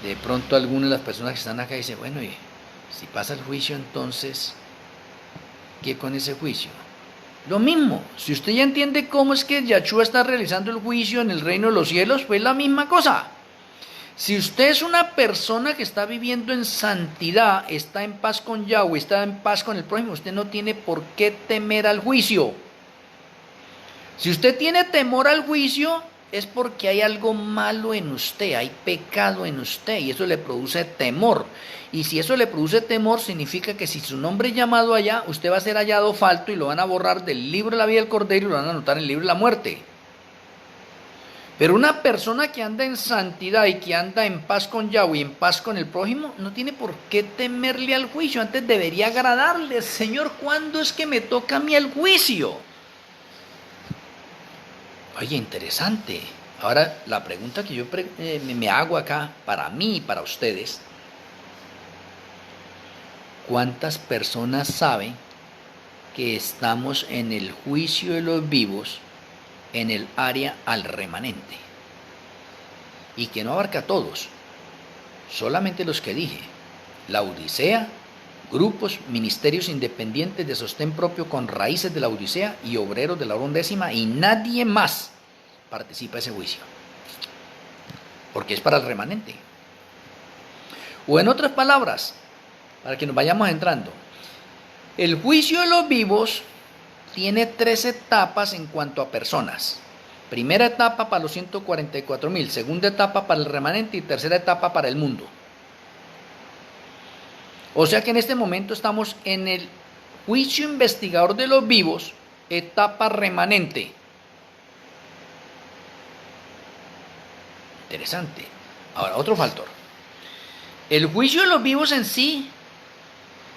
De pronto algunas de las personas que están acá dicen, bueno, y si pasa el juicio, entonces, ¿qué con ese juicio? Lo mismo, si usted ya entiende cómo es que Yahshua está realizando el juicio en el reino de los cielos, pues la misma cosa. Si usted es una persona que está viviendo en santidad, está en paz con Yahweh, está en paz con el prójimo, usted no tiene por qué temer al juicio. Si usted tiene temor al juicio, es porque hay algo malo en usted, hay pecado en usted, y eso le produce temor. Y si eso le produce temor, significa que si su nombre es llamado allá, usted va a ser hallado falto y lo van a borrar del libro de la vida del Cordero y lo van a anotar en el libro de la muerte. Pero una persona que anda en santidad y que anda en paz con Yahweh y en paz con el prójimo, no tiene por qué temerle al juicio. Antes debería agradarle, Señor, ¿cuándo es que me toca a mí el juicio? Oye, interesante. Ahora, la pregunta que yo me hago acá, para mí y para ustedes, ¿cuántas personas saben que estamos en el juicio de los vivos en el área al remanente? Y que no abarca a todos, solamente los que dije: la Odisea, grupos, ministerios independientes de sostén propio con raíces de la Odisea y obreros de la hora undécima, y nadie más participa de ese juicio, porque es para el remanente. O en otras palabras, para que nos vayamos entrando, el juicio de los vivos tiene 3 etapas en cuanto a personas. Primera etapa para los 144.000, segunda etapa para el remanente y tercera etapa para el mundo. O sea que en este momento estamos en el juicio investigador de los vivos, etapa remanente. Interesante. Ahora, otro factor. El juicio de los vivos en sí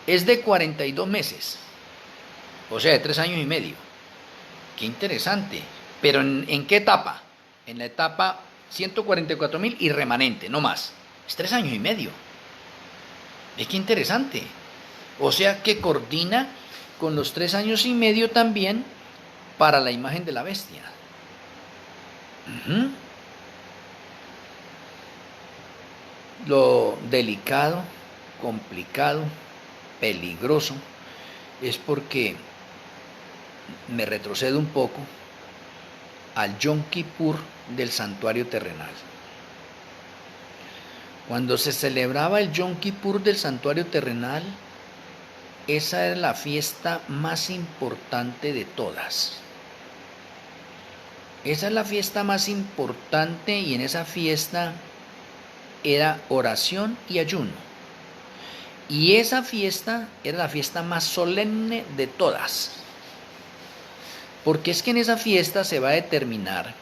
es de 42 meses. O sea, de 3 años y medio. Qué interesante. Pero ¿en qué etapa? En la etapa 144.000 y remanente, no más. Es 3 años y medio. Es que interesante. O sea que coordina con los 3 años y medio también para la imagen de la bestia. Lo delicado, complicado, peligroso, es porque me retrocedo un poco al Yom Kippur del santuario terrenal. Cuando se celebraba el Yom Kippur del santuario terrenal, esa era la fiesta más importante de todas. Esa es la fiesta más importante y en esa fiesta era oración y ayuno. Y esa fiesta era la fiesta más solemne de todas. Porque es que en esa fiesta se va a determinar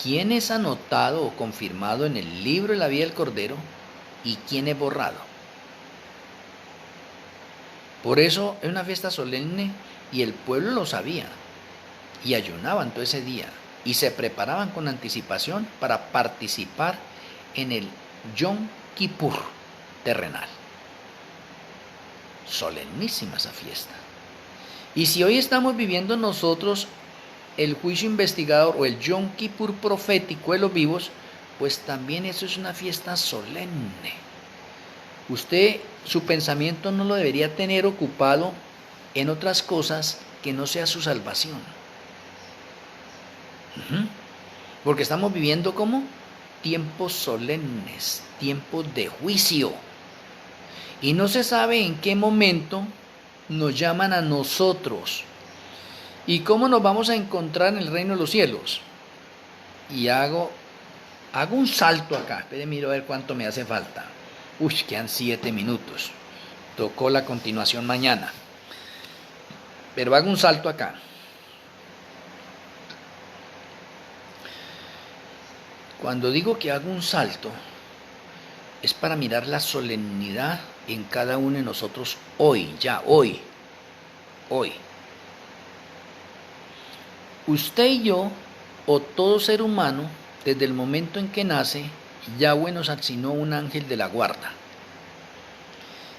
quién es anotado o confirmado en el libro de la vida del Cordero y quién es borrado. Por eso es una fiesta solemne y el pueblo lo sabía y ayunaban todo ese día y se preparaban con anticipación para participar en el Yom Kippur terrenal. Solemnísima esa fiesta. Y si hoy estamos viviendo nosotros el juicio investigador o el Yom Kippur profético de los vivos, pues también eso es una fiesta solemne. Usted, su pensamiento no lo debería tener ocupado en otras cosas que no sea su salvación. Porque estamos viviendo como tiempos solemnes, tiempos de juicio. Y no se sabe en qué momento nos llaman a nosotros y cómo nos vamos a encontrar en el reino de los cielos. Y hago un salto acá. Espere, miro a ver cuánto me hace falta. Uy, quedan 7 minutos. Tocó la continuación mañana. Pero hago un salto acá. Cuando digo que hago un salto, es para mirar la solemnidad en cada uno de nosotros hoy, ya hoy. Usted y yo, o todo ser humano, desde el momento en que nace, Yahweh nos asignó un ángel de la guarda.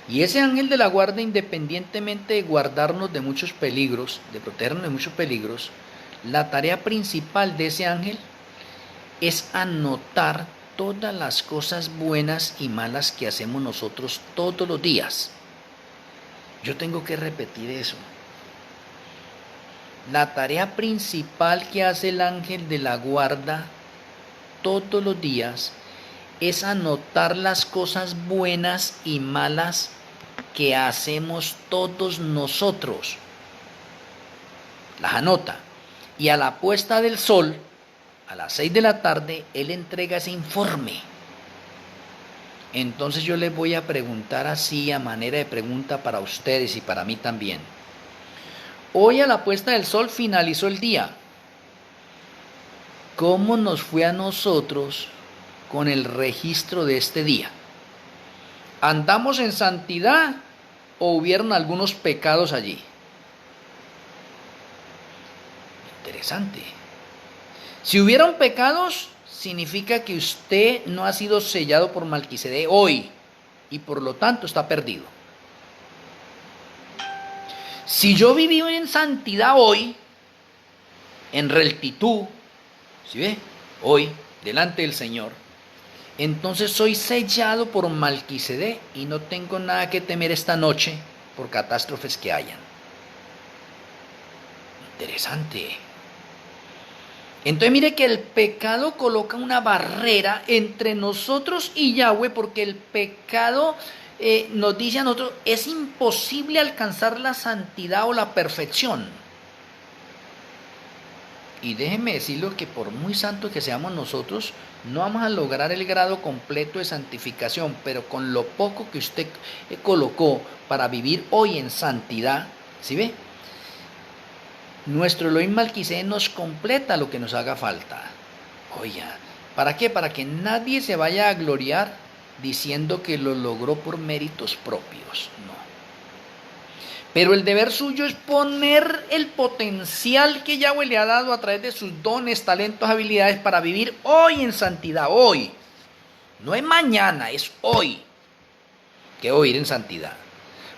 Y ese ángel de la guarda, independientemente de guardarnos de muchos peligros, de protegernos de muchos peligros, la tarea principal de ese ángel es anotar todas las cosas buenas y malas que hacemos nosotros todos los días. Yo tengo que repetir eso. La tarea principal que hace el ángel de la guarda todos los días es anotar las cosas buenas y malas que hacemos todos nosotros. Las anota. Y a la puesta del sol, a las 6 de la tarde, él entrega ese informe. Entonces yo les voy a preguntar así, a manera de pregunta para ustedes y para mí también. Hoy a la puesta del sol finalizó el día. ¿Cómo nos fue a nosotros con el registro de este día? ¿Andamos en santidad o hubieron algunos pecados allí? Interesante. Si hubieron pecados, significa que usted no ha sido sellado por Melquisedec hoy y por lo tanto está perdido. Si yo viví en santidad hoy, en rectitud, ¿sí ve? Hoy, delante del Señor, entonces soy sellado por Melquisedec y no tengo nada que temer esta noche por catástrofes que hayan. Interesante. Entonces mire que el pecado coloca una barrera entre nosotros y Yahweh, porque el pecado nos dice a nosotros, es imposible alcanzar la santidad o la perfección. Y déjeme decirlo que por muy santos que seamos nosotros, no vamos a lograr el grado completo de santificación, pero con lo poco que usted colocó para vivir hoy en santidad, ¿sí ve? Nuestro Elohim Malquisé nos completa lo que nos haga falta. Oiga, ¿para qué? Para que nadie se vaya a gloriar diciendo que lo logró por méritos propios. No. Pero el deber suyo es poner el potencial que Yahweh le ha dado a través de sus dones, talentos, habilidades para vivir hoy en santidad, hoy. No es mañana, es hoy que voy a ir en santidad.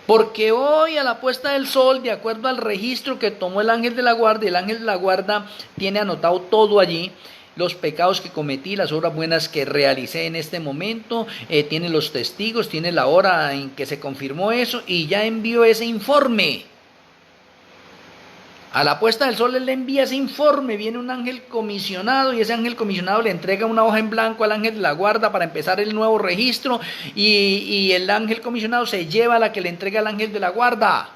Porque hoy a la puesta del sol, de acuerdo al registro que tomó el ángel de la guarda, el ángel de la guarda tiene anotado todo allí, los pecados que cometí, las obras buenas que realicé en este momento, tiene los testigos, tiene la hora en que se confirmó eso y ya envió ese informe. A la puesta del sol él le envía ese informe, viene un ángel comisionado y ese ángel comisionado le entrega una hoja en blanco al ángel de la guarda para empezar el nuevo registro y el ángel comisionado se lleva a la que le entrega al ángel de la guarda.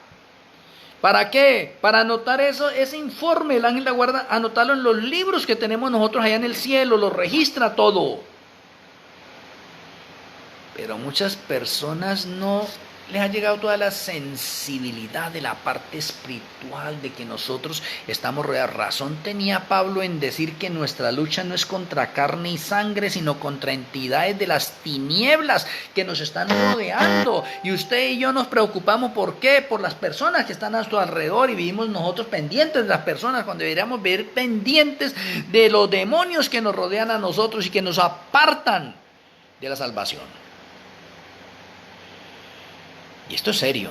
¿Para qué? Para anotar eso, ese informe, el ángel de la guarda, anotarlo en los libros que tenemos nosotros allá en el cielo, lo registra todo. Pero muchas personas no les ha llegado toda la sensibilidad de la parte espiritual de que nosotros estamos rodeados. Razón tenía Pablo en decir que nuestra lucha no es contra carne y sangre, sino contra entidades de las tinieblas que nos están rodeando. Y usted y yo nos preocupamos, ¿por qué? Por las personas que están a nuestro alrededor y vivimos nosotros pendientes de las personas cuando deberíamos vivir pendientes de los demonios que nos rodean a nosotros y que nos apartan de la salvación. Y esto es serio.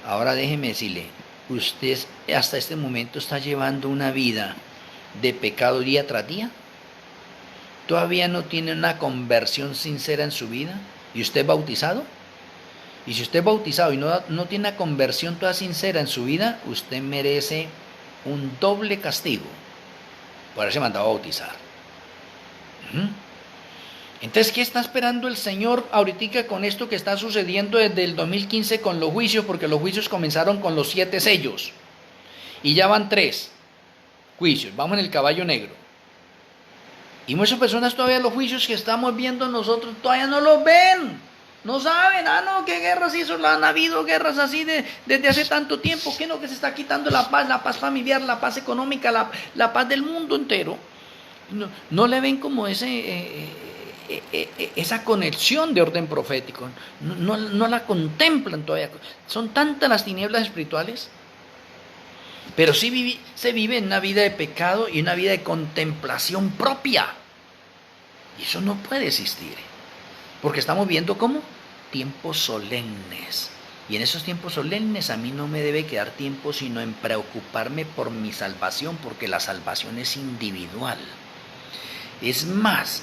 Ahora déjeme decirle, usted hasta este momento está llevando una vida de pecado día tras día. ¿Todavía no tiene una conversión sincera en su vida? ¿Y usted es bautizado? Y si usted es bautizado y no tiene una conversión toda sincera en su vida, usted merece un doble castigo por haberse mandado a bautizar. Entonces, ¿qué está esperando el Señor ahorita con esto que está sucediendo desde el 2015 con los juicios? Porque los juicios comenzaron con los 7 sellos. Y ya van 3 juicios. Vamos en el caballo negro. Y muchas personas todavía los juicios que estamos viendo nosotros todavía no los ven. No saben, no, qué guerras hizo, han habido guerras así desde hace tanto tiempo. ¿Qué no que se está quitando la paz familiar, la paz económica, la paz del mundo entero? No le ven como esa conexión de orden profético, no la contemplan todavía. Son tantas las tinieblas espirituales, pero sí se vive en una vida de pecado y una vida de contemplación propia, y eso no puede existir, porque estamos viendo como tiempos solemnes, y en esos tiempos solemnes a mí no me debe quedar tiempo sino en preocuparme por mi salvación, porque la salvación es individual. Es más,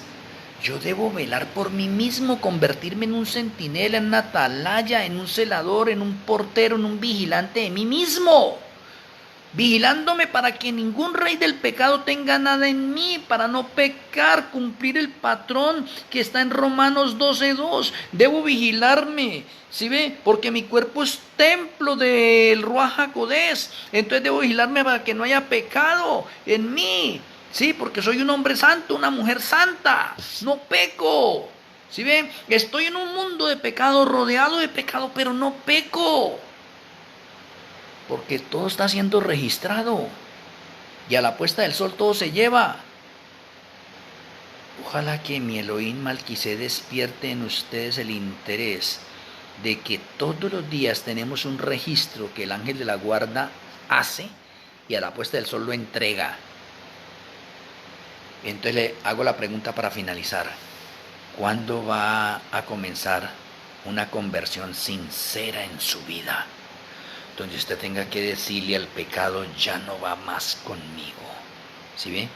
yo debo velar por mí mismo, convertirme en un centinela, en una atalaya, en un celador, en un portero, en un vigilante de mí mismo. Vigilándome para que ningún rey del pecado tenga nada en mí, para no pecar, cumplir el patrón que está en Romanos 12:2. Debo vigilarme, ¿sí ve? Porque mi cuerpo es templo del Ruach HaKodesh. Entonces debo vigilarme para que no haya pecado en mí. Sí, porque soy un hombre santo, una mujer santa, no peco. ¿Sí ven? Estoy en un mundo de pecado, rodeado de pecado, pero no peco. Porque todo está siendo registrado. Y a la puesta del sol todo se lleva. Ojalá que mi Elohim Malquisé despierte en ustedes el interés de que todos los días tenemos un registro que el ángel de la guarda hace y a la puesta del sol lo entrega. Entonces le hago la pregunta para finalizar. ¿Cuándo va a comenzar una conversión sincera en su vida? Donde usted tenga que decirle al pecado, ya no va más conmigo. ¿Sí ve?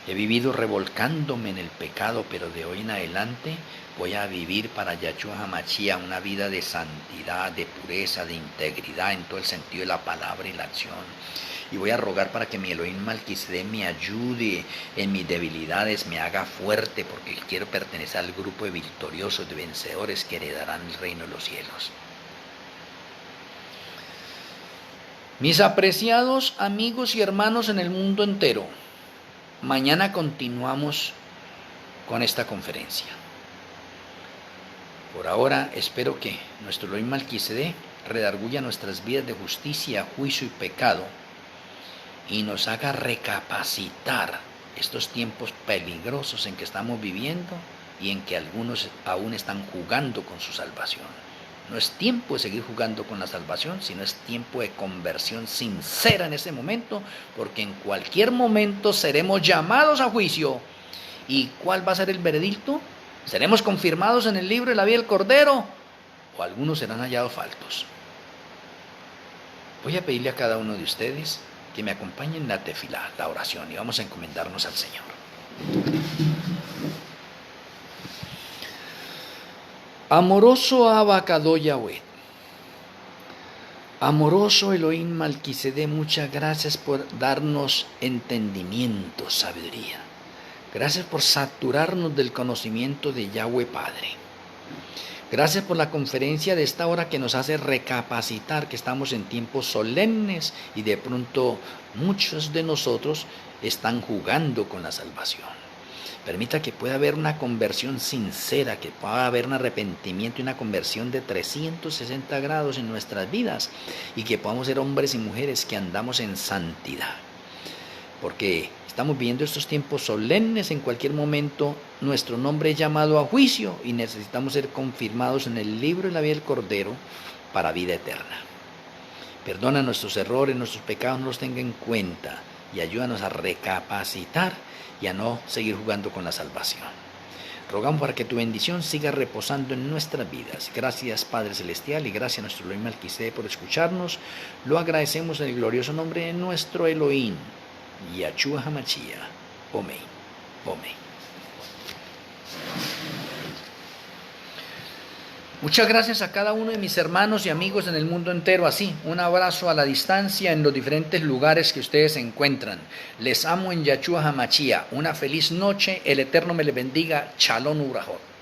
He vivido revolcándome en el pecado, pero de hoy en adelante voy a vivir para Yahshua HaMashiach una vida de santidad, de pureza, de integridad en todo el sentido de la palabra y la acción. Y voy a rogar para que mi Elohim Malquisedec me ayude en mis debilidades, me haga fuerte, porque quiero pertenecer al grupo de victoriosos, de vencedores que heredarán el reino de los cielos. Mis apreciados amigos y hermanos en el mundo entero, mañana continuamos con esta conferencia. Por ahora espero que nuestro Elohim Malquisedec redarguya nuestras vidas de justicia, juicio y pecado y nos haga recapacitar estos tiempos peligrosos en que estamos viviendo y en que algunos aún están jugando con su salvación. No es tiempo de seguir jugando con la salvación, sino es tiempo de conversión sincera en ese momento, porque en cualquier momento seremos llamados a juicio. ¿Y cuál va a ser el veredicto? ¿Seremos confirmados en el libro de la vida del Cordero? ¿O algunos serán hallados faltos? Voy a pedirle a cada uno de ustedes que me acompañen en la tefilá, la oración, y vamos a encomendarnos al Señor. Amoroso Abacadó Yahweh, amoroso Elohim Malquisedec, muchas gracias por darnos entendimiento, sabiduría. Gracias por saturarnos del conocimiento de Yahweh Padre. Gracias por la conferencia de esta hora que nos hace recapacitar que estamos en tiempos solemnes y de pronto muchos de nosotros están jugando con la salvación. Permita que pueda haber una conversión sincera, que pueda haber un arrepentimiento y una conversión de 360 grados en nuestras vidas y que podamos ser hombres y mujeres que andamos en santidad. Porque estamos viviendo estos tiempos solemnes, en cualquier momento nuestro nombre es llamado a juicio y necesitamos ser confirmados en el libro de la vida del Cordero para vida eterna. Perdona nuestros errores, nuestros pecados, no los tenga en cuenta y ayúdanos a recapacitar y a no seguir jugando con la salvación. Rogamos para que tu bendición siga reposando en nuestras vidas. Gracias Padre Celestial y gracias a nuestro Elohim Malquisedec por escucharnos. Lo agradecemos en el glorioso nombre de nuestro Elohim, Yahshua HaMashiach. Amén. Amén. Muchas gracias a cada uno de mis hermanos y amigos en el mundo entero. Así, un abrazo a la distancia en los diferentes lugares que ustedes se encuentran. Les amo en Yahshua HaMashiach. Una feliz noche. El Eterno me les bendiga. Shalom Ubrahot.